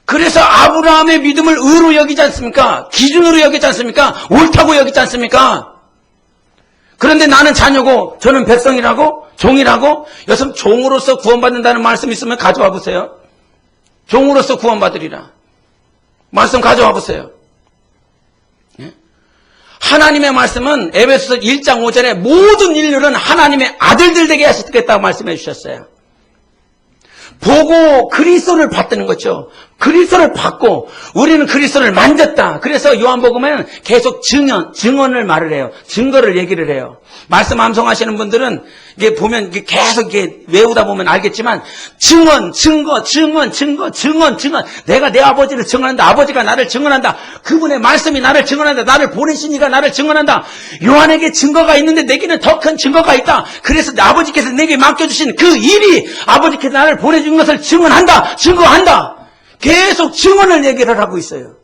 S1: 그래서 아브라함의 믿음을 의로 여기지 않습니까? 기준으로 여기지 않습니까? 옳다고 여기지 않습니까? 그런데 나는 자녀고 저는 백성이라고 종이라고 여러분 종으로서 구원받는다는 말씀 있으면 가져와 보세요. 종으로서 구원받으리라. 말씀 가져와 보세요. 하나님의 말씀은 에베소서 1장 5절에 모든 인류는 하나님의 아들들 되게 하시겠다고 말씀해 주셨어요. 보고 그리스도를 봤다는 거죠. 그리스도를 봤고 우리는 그리스도를 만졌다. 그래서 요한복음에는 계속 증언을 말을 해요. 증거를 얘기를 해요. 말씀 암송하시는 분들은 이게 보면 이게 계속 이게 외우다 보면 알겠지만 증언. 내가 내 아버지를 증언한다. 아버지가 나를 증언한다. 그분의 말씀이 나를 증언한다. 나를 보내신 이가 나를 증언한다. 요한에게 증거가 있는데 내게는 더 큰 증거가 있다. 그래서 아버지께서 내게 맡겨주신 그 일이 아버지께서 나를 보내준 것을 증언한다. 증거한다. 계속 증언을 얘기를 하고 있어요.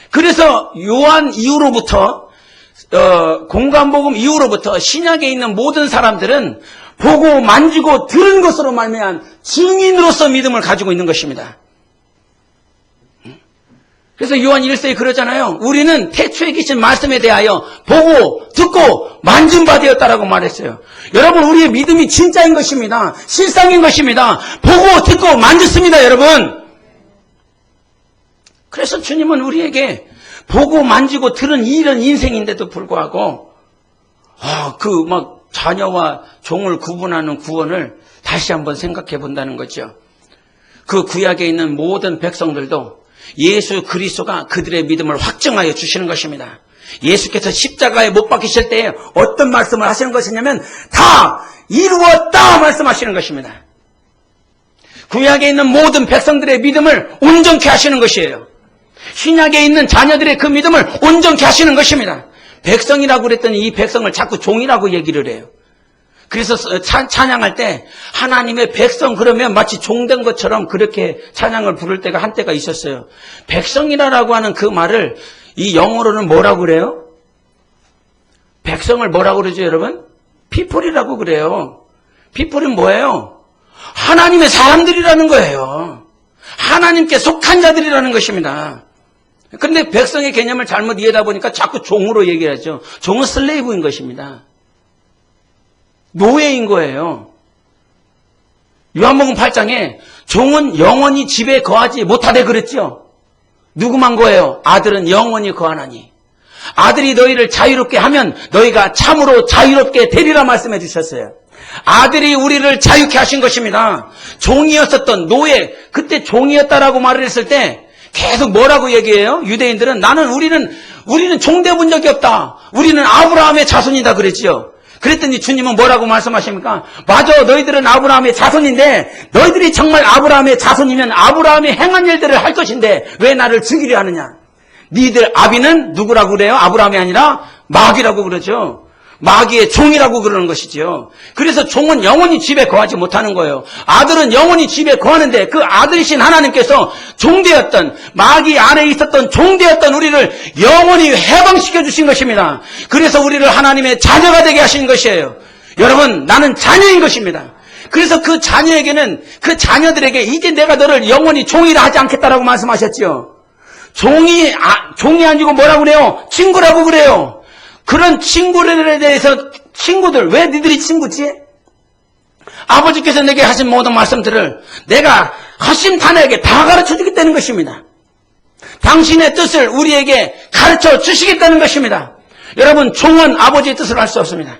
S1: 그래서 요한 이후로부터 공관복음 이후로부터 신약에 있는 모든 사람들은 보고 만지고 들은 것으로 말미암은 증인으로서 믿음을 가지고 있는 것입니다. 그래서 요한 1서에 그러잖아요. 우리는 태초에 계신 말씀에 대하여 보고 듣고 만진 바 되었다라고 말했어요. 여러분, 우리의 믿음이 진짜인 것입니다. 실상인 것입니다. 보고 듣고 만졌습니다, 여러분. 그래서 주님은 우리에게 보고 만지고 들은 이런 인생인데도 불구하고 자녀와 종을 구분하는 구원을 다시 한번 생각해 본다는 거죠. 그 구약에 있는 모든 백성들도 예수 그리스도가 그들의 믿음을 확증하여 주시는 것입니다. 예수께서 십자가에 못 박히실 때에 어떤 말씀을 하시는 것이냐면 다 이루었다 말씀하시는 것입니다. 구약에 있는 모든 백성들의 믿음을 온전케 하시는 것이에요. 신약에 있는 자녀들의 그 믿음을 온전케 하시는 것입니다. 백성이라고 그랬더니 이 백성을 자꾸 종이라고 얘기를 해요. 그래서 찬양할 때 하나님의 백성 그러면 마치 종된 것처럼 그렇게 찬양을 부를 때가 한때가 있었어요. 백성이라고 하는 그 말을 이 영어로는 뭐라고 그래요? 백성을 뭐라고 그러죠, 여러분? people이라고 그래요. people은 뭐예요? 하나님의 사람들이라는 거예요. 하나님께 속한 자들이라는 것입니다. 그런데 백성의 개념을 잘못 이해하다 보니까 자꾸 종으로 얘기하죠. 종은 슬레이브인 것입니다. 노예인 거예요. 요한복음 8장에 종은 영원히 집에 거하지 못하되 그랬죠. 누구만 거예요? 아들은 영원히 거하나니. 아들이 너희를 자유롭게 하면 너희가 참으로 자유롭게 되리라 말씀해 주셨어요. 아들이 우리를 자유케 하신 것입니다. 종이었었던 노예, 그때 종이었다라고 말을 했을 때 계속 뭐라고 얘기해요? 유대인들은 우리는 종되어본 적이 없다. 우리는 아브라함의 자손이다 그랬지요. 그랬더니 주님은 뭐라고 말씀하십니까? 맞아, 너희들은 아브라함의 자손인데 너희들이 정말 아브라함의 자손이면 아브라함이 행한 일들을 할 것인데 왜 나를 죽이려 하느냐? 니들 아비는 누구라고 그래요? 아브라함이 아니라 마귀라고 그러죠. 마귀의 종이라고 그러는 것이지요. 그래서 종은 영원히 집에 거하지 못하는 거예요. 아들은 영원히 집에 거하는데 그 아들이신 하나님께서 종되었던 마귀 안에 있었던 종되었던 우리를 영원히 해방시켜 주신 것입니다. 그래서 우리를 하나님의 자녀가 되게 하신 것이에요. 여러분, 나는 자녀인 것입니다. 그래서 그 자녀에게는 그 자녀들에게 이제 내가 너를 영원히 종이라 하지 않겠다라고 말씀하셨지요. 종이 아니고 뭐라고 그래요? 친구라고 그래요. 그런 친구들에 대해서 친구들, 왜 니들이 친구지? 아버지께서 내게 하신 모든 말씀들을 내가 허심탄회하게 다 가르쳐 주겠다는 것입니다. 당신의 뜻을 우리에게 가르쳐 주시겠다는 것입니다. 여러분, 종은 아버지의 뜻을 알 수 없습니다.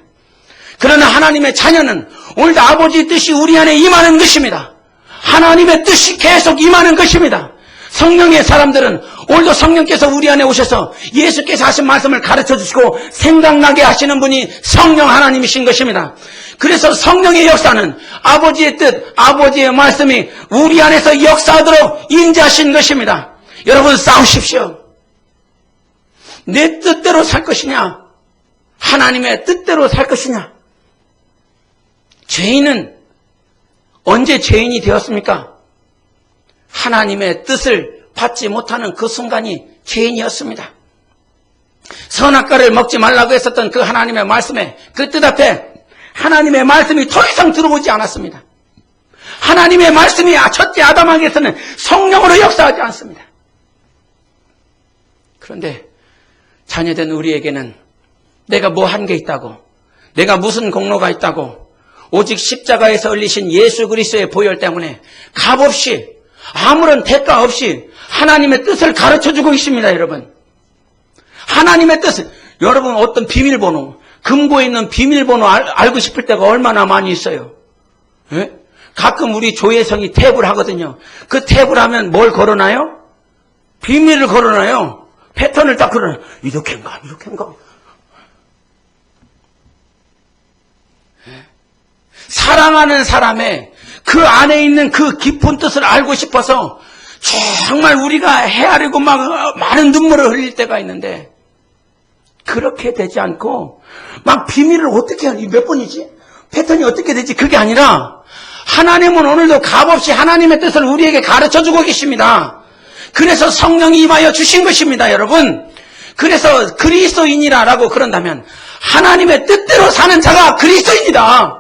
S1: 그러나 하나님의 자녀는 오늘도 아버지의 뜻이 우리 안에 임하는 것입니다. 하나님의 뜻이 계속 임하는 것입니다. 성령의 사람들은 오늘도 성령께서 우리 안에 오셔서 예수께서 하신 말씀을 가르쳐 주시고 생각나게 하시는 분이 성령 하나님이신 것입니다. 그래서 성령의 역사는 아버지의 뜻, 아버지의 말씀이 우리 안에서 역사하도록 인자하신 것입니다. 여러분, 싸우십시오. 내 뜻대로 살 것이냐? 하나님의 뜻대로 살 것이냐? 죄인은 언제 죄인이 되었습니까? 하나님의 뜻을 받지 못하는 그 순간이 죄인이었습니다. 선악과를 먹지 말라고 했었던 그 하나님의 말씀에, 그 뜻 앞에 하나님의 말씀이 더 이상 들어오지 않았습니다. 하나님의 말씀이 첫째 아담에게서는 성령으로 역사하지 않습니다. 그런데 자녀된 우리에게는 내가 뭐 한 게 있다고, 내가 무슨 공로가 있다고, 오직 십자가에서 흘리신 예수 그리스도의 보혈 때문에 값없이 아무런 대가 없이 하나님의 뜻을 가르쳐주고 있습니다, 여러분. 하나님의 뜻을, 여러분 어떤 비밀번호, 금고에 있는 비밀번호 알고 싶을 때가 얼마나 많이 있어요. 예? 가끔 우리 조혜성이 탭을 하거든요. 그 탭을 하면 뭘 걸어놔요? 비밀을 걸어놔요. 패턴을 딱 걸어놔요. 이렇게인가, 이렇게인가. 예? 사랑하는 사람의 그 안에 있는 그 깊은 뜻을 알고 싶어서 정말 우리가 헤아리고 막 많은 눈물을 흘릴 때가 있는데, 그렇게 되지 않고 막 비밀을 어떻게 하니, 몇 번이지? 패턴이 어떻게 되지? 그게 아니라 하나님은 오늘도 값없이 하나님의 뜻을 우리에게 가르쳐주고 계십니다. 그래서 성령이 임하여 주신 것입니다, 여러분. 그래서 그리스도인이라고 그런다면 하나님의 뜻대로 사는 자가 그리스도인이다.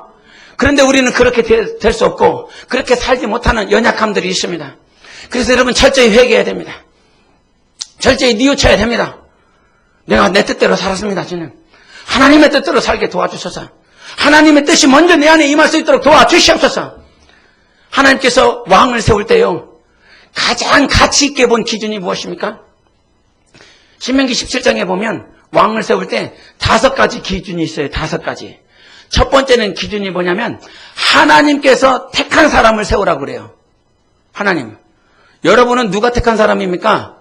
S1: 그런데 우리는 그렇게 될 수 없고 그렇게 살지 못하는 연약함들이 있습니다. 그래서 여러분 철저히 회개해야 됩니다. 철저히 뉘우쳐야 됩니다. 내가 내 뜻대로 살았습니다, 주님. 하나님의 뜻대로 살게 도와주셔서 하나님의 뜻이 먼저 내 안에 임할 수 있도록 도와주시옵소서. 하나님께서 왕을 세울 때요, 가장 가치 있게 본 기준이 무엇입니까? 신명기 17장에 보면 왕을 세울 때 5가지 기준이 있어요. 5가지. 첫 번째는 기준이 뭐냐면 하나님께서 택한 사람을 세우라고 그래요. 하나님. 여러분은 누가 택한 사람입니까?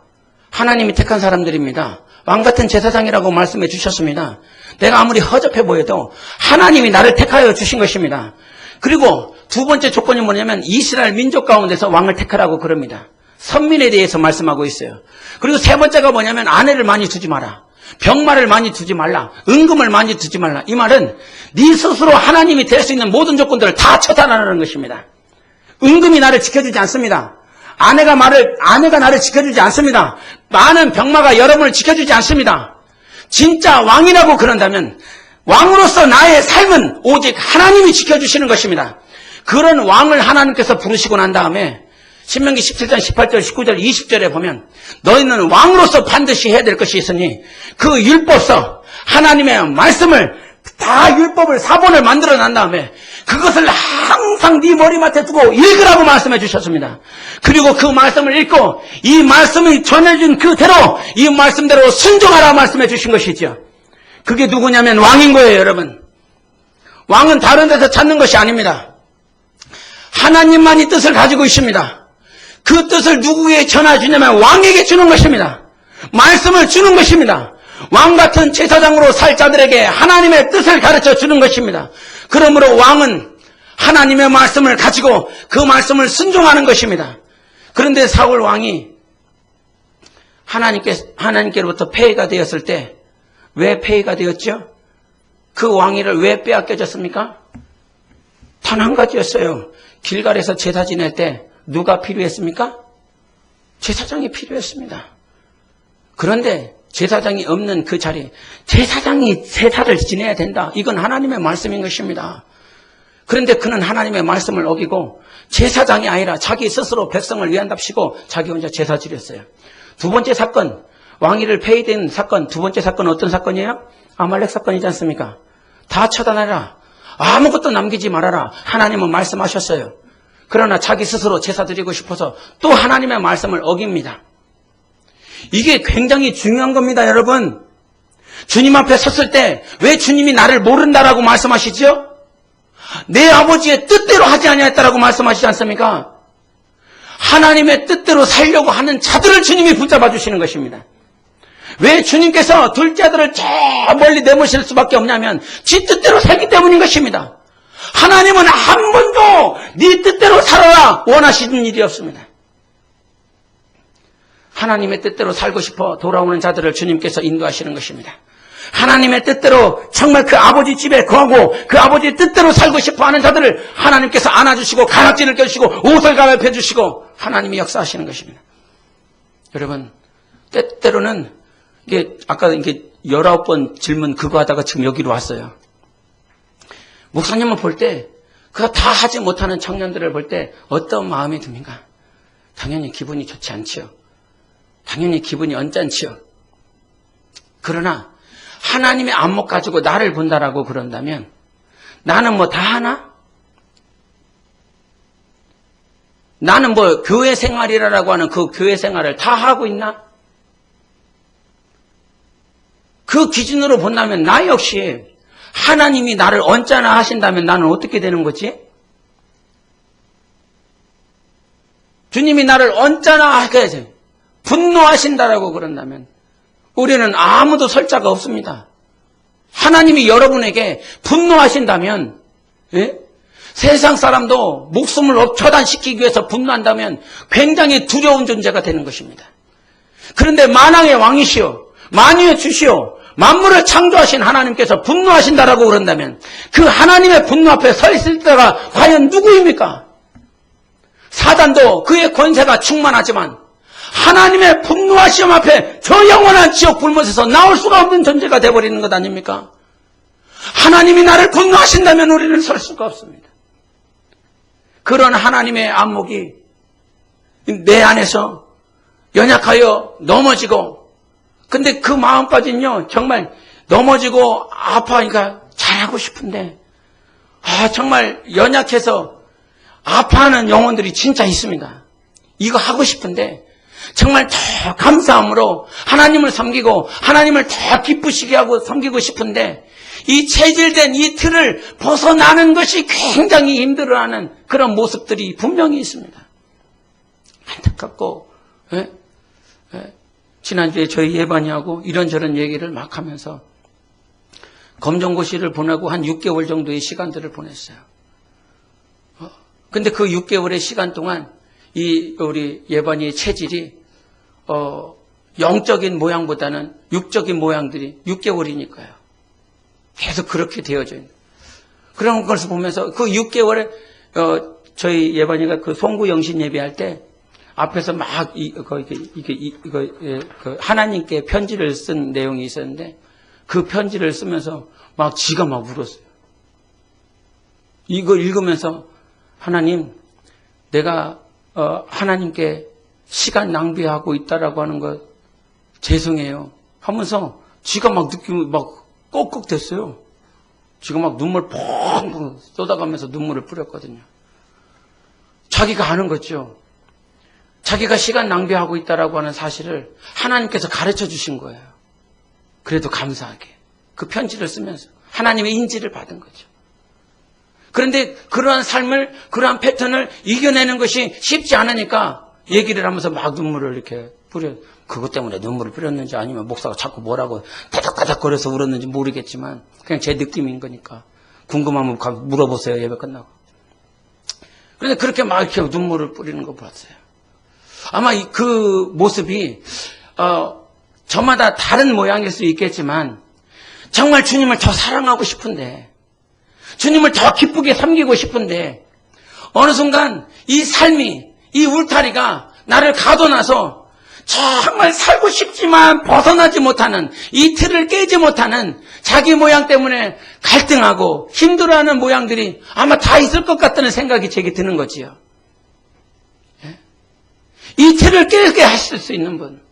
S1: 하나님이 택한 사람들입니다. 왕같은 제사장이라고 말씀해 주셨습니다. 내가 아무리 허접해 보여도 하나님이 나를 택하여 주신 것입니다. 그리고 두 번째 조건이 뭐냐면 이스라엘 민족 가운데서 왕을 택하라고 그럽니다. 선민에 대해서 말씀하고 있어요. 그리고 세 번째가 뭐냐면 아내를 많이 두지 마라. 병마를 많이 두지 말라. 은금을 많이 두지 말라. 이 말은 네 스스로 하나님이 될 수 있는 모든 조건들을 다 처단하는 것입니다. 은금이 나를 지켜주지 않습니다. 아내가 나를 지켜주지 않습니다. 많은 병마가 여러분을 지켜주지 않습니다. 진짜 왕이라고 그런다면 왕으로서 나의 삶은 오직 하나님이 지켜주시는 것입니다. 그런 왕을 하나님께서 부르시고 난 다음에 신명기 17장 18절 19절 20절에 보면 너희는 왕으로서 반드시 해야 될 것이 있으니 그 율법서 하나님의 말씀을 다 율법을 사본을 만들어 난 다음에 그것을 항상 네 머리맡에 두고 읽으라고 말씀해 주셨습니다. 그리고 그 말씀을 읽고 이 말씀이 전해준 그대로 이 말씀대로 순종하라 말씀해 주신 것이죠. 그게 누구냐면 왕인 거예요, 여러분. 왕은 다른 데서 찾는 것이 아닙니다. 하나님만이 뜻을 가지고 있습니다. 그 뜻을 누구에게 전해주냐면 왕에게 주는 것입니다. 말씀을 주는 것입니다. 왕 같은 제사장으로 살 자들에게 하나님의 뜻을 가르쳐 주는 것입니다. 그러므로 왕은 하나님의 말씀을 가지고 그 말씀을 순종하는 것입니다. 그런데 사울 왕이 하나님께로부터 폐위가 되었을 때 왜 폐위가 되었죠? 그 왕위를 왜 빼앗겨졌습니까? 단 한 가지였어요. 길갈에서 제사 지낼 때 누가 필요했습니까? 제사장이 필요했습니다. 그런데 제사장이 없는 그 자리, 제사장이 제사를 지내야 된다. 이건 하나님의 말씀인 것입니다. 그런데 그는 하나님의 말씀을 어기고 제사장이 아니라 자기 스스로 백성을 위한답시고 자기 혼자 제사 지냈어요. 두 번째 사건, 왕위를 폐위된 사건, 두 번째 사건은 어떤 사건이에요? 아말렉 사건이지 않습니까? 다 처단해라. 아무것도 남기지 말아라. 하나님은 말씀하셨어요. 그러나 자기 스스로 제사 드리고 싶어서 또 하나님의 말씀을 어깁니다. 이게 굉장히 중요한 겁니다, 여러분. 주님 앞에 섰을 때 왜 주님이 나를 모른다라고 말씀하시죠? 내 아버지의 뜻대로 하지 아니하였다라고 말씀하시지 않습니까? 하나님의 뜻대로 살려고 하는 자들을 주님이 붙잡아 주시는 것입니다. 왜 주님께서 둘째 아들을 저 멀리 내모실 수밖에 없냐면 지 뜻대로 살기 때문인 것입니다. 하나님은 한 번도 네 뜻대로 살아라 원하시는 일이 없습니다. 하나님의 뜻대로 살고 싶어 돌아오는 자들을 주님께서 인도하시는 것입니다. 하나님의 뜻대로 정말 그 아버지 집에 거하고 그 아버지의 뜻대로 살고 싶어 하는 자들을 하나님께서 안아주시고 가락지를 껴주시고 옷을 갈아입혀 주시고 하나님이 역사하시는 것입니다. 여러분, 때때로는 이게 아까 이게 19번 질문 그거 하다가 지금 여기로 왔어요. 목사님을 볼 때 그가 다 하지 못하는 청년들을 볼 때 어떤 마음이 듭니까? 당연히 기분이 좋지 않지요. 당연히 기분이 언짢지요. 그러나 하나님의 안목 가지고 나를 본다라고 그런다면 나는 뭐 다 하나? 나는 뭐 교회 생활이라고 하는 그 교회 생활을 다 하고 있나? 그 기준으로 본다면 나 역시 하나님이 나를 언짢아 하신다면 나는 어떻게 되는 거지? 주님이 나를 언짢아 하게 분노하신다라고 그런다면 우리는 아무도 설 자가 없습니다. 하나님이 여러분에게 분노하신다면 세상 사람도 목숨을 처단시키기 위해서 분노한다면 굉장히 두려운 존재가 되는 것입니다. 그런데 만왕의 왕이시오 만유의 주시오 만물을 창조하신 하나님께서 분노하신다라고 그런다면 그 하나님의 분노 앞에 서 있을 때가 과연 누구입니까? 사단도 그의 권세가 충만하지만 하나님의 분노하심 앞에 저 영원한 지옥 불못에서 나올 수가 없는 존재가 되어버리는 것 아닙니까? 하나님이 나를 분노하신다면 우리는 설 수가 없습니다. 그런 하나님의 안목이 내 안에서 연약하여 넘어지고, 근데 그 마음까지는요, 정말 넘어지고 아파하니까 잘하고 싶은데, 정말 연약해서 아파하는 영혼들이 진짜 있습니다. 이거 하고 싶은데, 정말 더 감사함으로 하나님을 섬기고, 하나님을 더 기쁘시게 하고 섬기고 싶은데, 이 체질된 이 틀을 벗어나는 것이 굉장히 힘들어하는 그런 모습들이 분명히 있습니다. 안타깝고, 지난주에 저희 예반이하고 이런저런 얘기를 막 하면서 검정고시를 보내고 한 6개월 정도의 시간들을 보냈어요. 근데 그 6개월의 시간 동안 우리 예반이의 체질이 영적인 모양보다는 육적인 모양들이 6개월이니까요. 계속 그렇게 되어져 있는. 그런 것을 보면서 그 6개월에 저희 예반이가 그 송구 영신 예배할 때 앞에서 막 하나님께 편지를 쓴 내용이 있었는데 그 편지를 쓰면서 막 지가 막 울었어요. 이걸 읽으면서 하나님, 내가 하나님께 시간 낭비하고 있다라고 하는 거 죄송해요 하면서 지가 막 느낌이 막 꺽꺽 됐어요. 지가 막 눈물 펑펑 쏟아가면서 눈물을 뿌렸거든요. 자기가 아는 거죠. 자기가 시간 낭비하고 있다라고 하는 사실을 하나님께서 가르쳐 주신 거예요. 그래도 감사하게 그 편지를 쓰면서 하나님의 인지를 받은 거죠. 그런데 그러한 삶을, 그러한 패턴을 이겨내는 것이 쉽지 않으니까 얘기를 하면서 막 눈물을 이렇게 뿌려. 그것 때문에 눈물을 뿌렸는지 아니면 목사가 자꾸 뭐라고 다닥다닥거려서 울었는지 모르겠지만 그냥 제 느낌인 거니까 궁금하면 물어보세요. 예배 끝나고. 그런데 그렇게 막 이렇게 눈물을 뿌리는 거 봤어요. 아마 그 모습이 저마다 다른 모양일 수 있겠지만 정말 주님을 더 사랑하고 싶은데, 주님을 더 기쁘게 섬기고 싶은데 어느 순간 이 삶이, 이 울타리가 나를 가둬놔서 정말 살고 싶지만 벗어나지 못하는, 이 틀을 깨지 못하는 자기 모양 때문에 갈등하고 힘들어하는 모양들이 아마 다 있을 것 같다는 생각이 제게 드는 거지요. 이 틀을 깨게 하실 수 있는 분,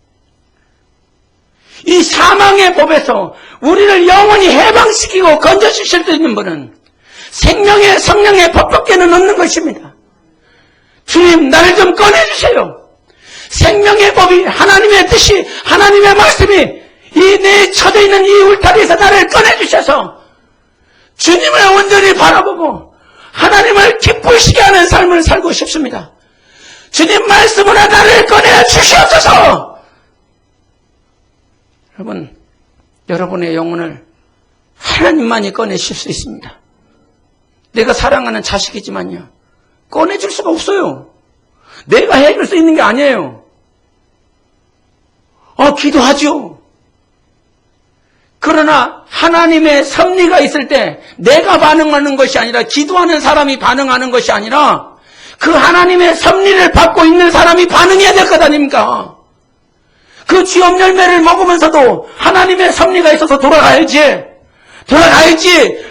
S1: 이 사망의 법에서 우리를 영원히 해방시키고 건져주실 수 있는 분은 생명의 성령의 법밖에는 없는 것입니다. 주님, 나를 좀 꺼내주세요. 생명의 법이, 하나님의 뜻이, 하나님의 말씀이 이 내 처져 있는 이 울타리에서 나를 꺼내주셔서 주님을 온전히 바라보고 하나님을 기쁘시게 하는 삶을 살고 싶습니다. 주님 말씀으로 나를 꺼내 주시옵소서. 여러분, 여러분의 영혼을 하나님만이 꺼내실 수 있습니다. 내가 사랑하는 자식이지만요, 꺼내줄 수가 없어요. 내가 해줄 수 있는 게 아니에요. 기도하죠. 그러나 하나님의 섭리가 있을 때 내가 반응하는 것이 아니라, 기도하는 사람이 반응하는 것이 아니라 그 하나님의 섭리를 받고 있는 사람이 반응해야 될 것 아닙니까? 그 쥐업 열매를 먹으면서도 하나님의 섭리가 있어서 돌아가야지.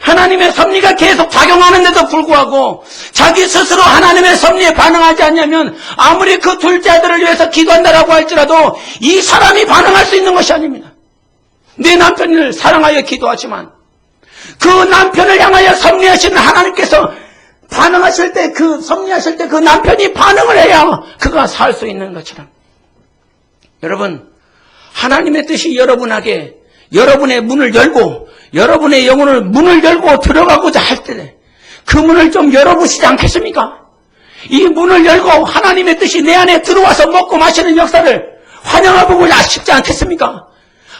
S1: 하나님의 섭리가 계속 작용하는데도 불구하고 자기 스스로 하나님의 섭리에 반응하지 않냐면 아무리 그 둘째 아들을 위해서 기도한다라고 할지라도 이 사람이 반응할 수 있는 것이 아닙니다. 내 남편을 사랑하여 기도하지만 그 남편을 향하여 섭리하시는 하나님께서 반응하실 때, 그 섭리하실 때 그 남편이 반응을 해야 그가 살 수 있는 것처럼, 여러분, 하나님의 뜻이 여러분에게 여러분의 문을 열고 여러분의 영혼을 문을 열고 들어가고자 할 때 그 문을 좀 열어보시지 않겠습니까? 이 문을 열고 하나님의 뜻이 내 안에 들어와서 먹고 마시는 역사를 환영해보고 싶지 않겠습니까?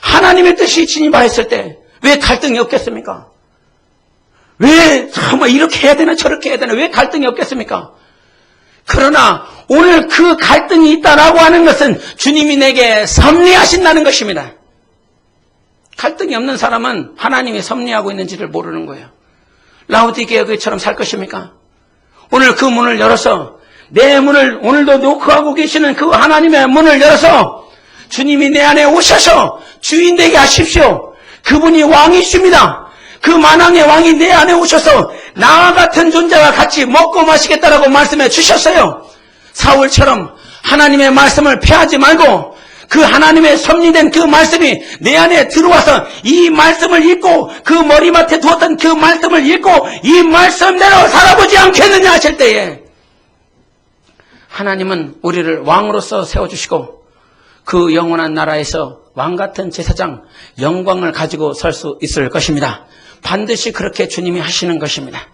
S1: 하나님의 뜻이 진입하였을 때 왜 갈등이 없겠습니까? 왜 정말 이렇게 해야 되나 저렇게 해야 되나 왜 갈등이 없겠습니까? 그러나 오늘 그 갈등이 있다라고 하는 것은 주님이 내게 섭리하신다는 것입니다. 갈등이 없는 사람은 하나님이 섭리하고 있는지를 모르는 거예요. 라우디게아 교회처럼 살 것입니까? 오늘 그 문을 열어서, 내 문을 오늘도 노크하고 계시는 그 하나님의 문을 열어서 주님이 내 안에 오셔서 주인 되게 하십시오. 그분이 왕이십니다. 그 만왕의 왕이 내 안에 오셔서 나와 같은 존재와 같이 먹고 마시겠다라고 말씀해 주셨어요. 사울처럼 하나님의 말씀을 폐하지 말고 그 하나님의 섭리된 그 말씀이 내 안에 들어와서 이 말씀을 읽고 그 머리맡에 두었던 그 말씀을 읽고 이 말씀대로 살아보지 않겠느냐 하실 때에 하나님은 우리를 왕으로서 세워주시고 그 영원한 나라에서 왕같은 제사장 영광을 가지고 설 수 있을 것입니다. 반드시 그렇게 주님이 하시는 것입니다.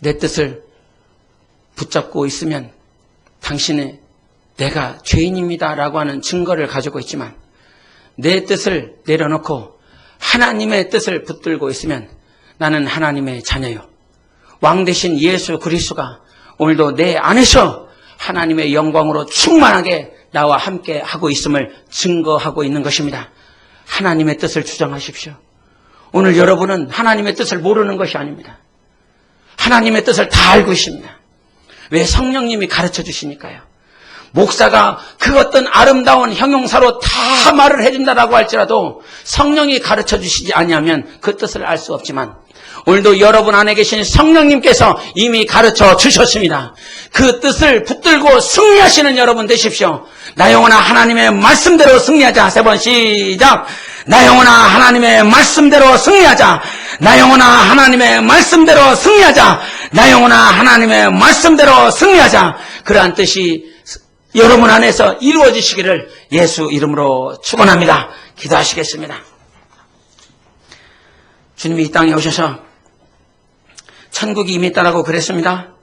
S1: 내 뜻을 붙잡고 있으면 당신의 내가 죄인입니다 라고 하는 증거를 가지고 있지만 내 뜻을 내려놓고 하나님의 뜻을 붙들고 있으면 나는 하나님의 자녀요. 왕 대신 예수 그리스도가 오늘도 내 안에서 하나님의 영광으로 충만하게 나와 함께 하고 있음을 증거하고 있는 것입니다. 하나님의 뜻을 주장하십시오. 오늘 여러분은 하나님의 뜻을 모르는 것이 아닙니다. 하나님의 뜻을 다 알고 있습니다. 왜? 성령님이 가르쳐 주시니까요. 목사가 그 어떤 아름다운 형용사로 다 말을 해준다라고 할지라도 성령이 가르쳐 주시지 아니하면 그 뜻을 알 수 없지만 오늘도 여러분 안에 계신 성령님께서 이미 가르쳐 주셨습니다. 그 뜻을 붙들고 승리하시는 여러분 되십시오. 나 영혼아 하나님의 말씀대로 승리하자. 3번 시작. 나 영혼아 하나님의 말씀대로 승리하자. 나 영혼아 하나님의 말씀대로 승리하자. 나 영혼아 하나님의 말씀대로 승리하자. 그러한 뜻이 여러분 안에서 이루어지시기를 예수 이름으로 축원합니다. 기도하시겠습니다. 주님이 이 땅에 오셔서 천국이 임했다라고 그랬습니다.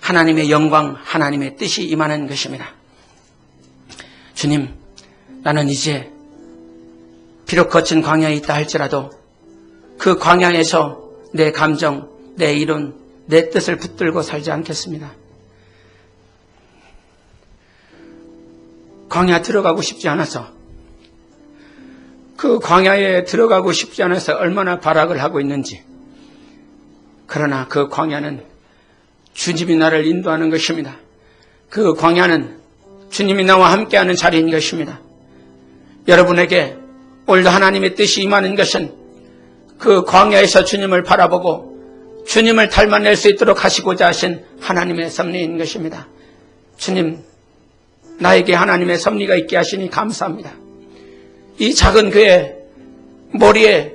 S1: 하나님의 영광, 하나님의 뜻이 임하는 것입니다. 주님, 나는 이제 비록 거친 광야에 있다 할지라도 그 광야에서 내 감정, 내 이론, 내 뜻을 붙들고 살지 않겠습니다. 광야 들어가고 싶지 않아서 그 광야에 들어가고 싶지 않아서 얼마나 발악을 하고 있는지 그러나 그 광야는 주님이 나를 인도하는 것입니다. 그 광야는 주님이 나와 함께하는 자리인 것입니다. 여러분에게 오늘도 하나님의 뜻이 임하는 것은 그 광야에서 주님을 바라보고 주님을 닮아낼 수 있도록 하시고자 하신 하나님의 섭리인 것입니다. 주님, 나에게 하나님의 섭리가 있게 하시니 감사합니다. 이 작은 교회 머리에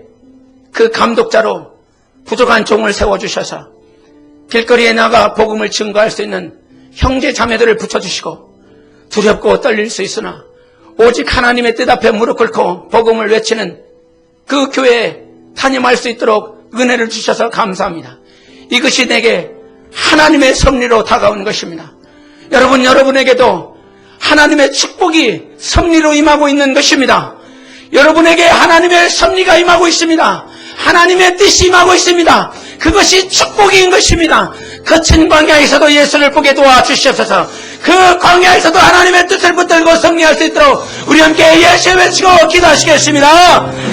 S1: 그 감독자로 부족한 종을 세워주셔서 길거리에 나가 복음을 증거할 수 있는 형제 자매들을 붙여주시고 두렵고 떨릴 수 있으나 오직 하나님의 뜻 앞에 무릎 꿇고 복음을 외치는 그 교회에 탄임할 수 있도록 은혜를 주셔서 감사합니다. 이것이 내게 하나님의 섭리로 다가온 것입니다. 여러분에게도 하나님의 축복이 섭리로 임하고 있는 것입니다. 여러분에게 하나님의 섭리가 임하고 있습니다. 하나님의 뜻이 임하고 있습니다. 그것이 축복인 것입니다. 거친 광야에서도 예수를 보게 도와주시옵소서. 그 광야에서도 하나님의 뜻을 붙들고 승리할 수 있도록 우리 함께 예수 외치고 기도하시겠습니다.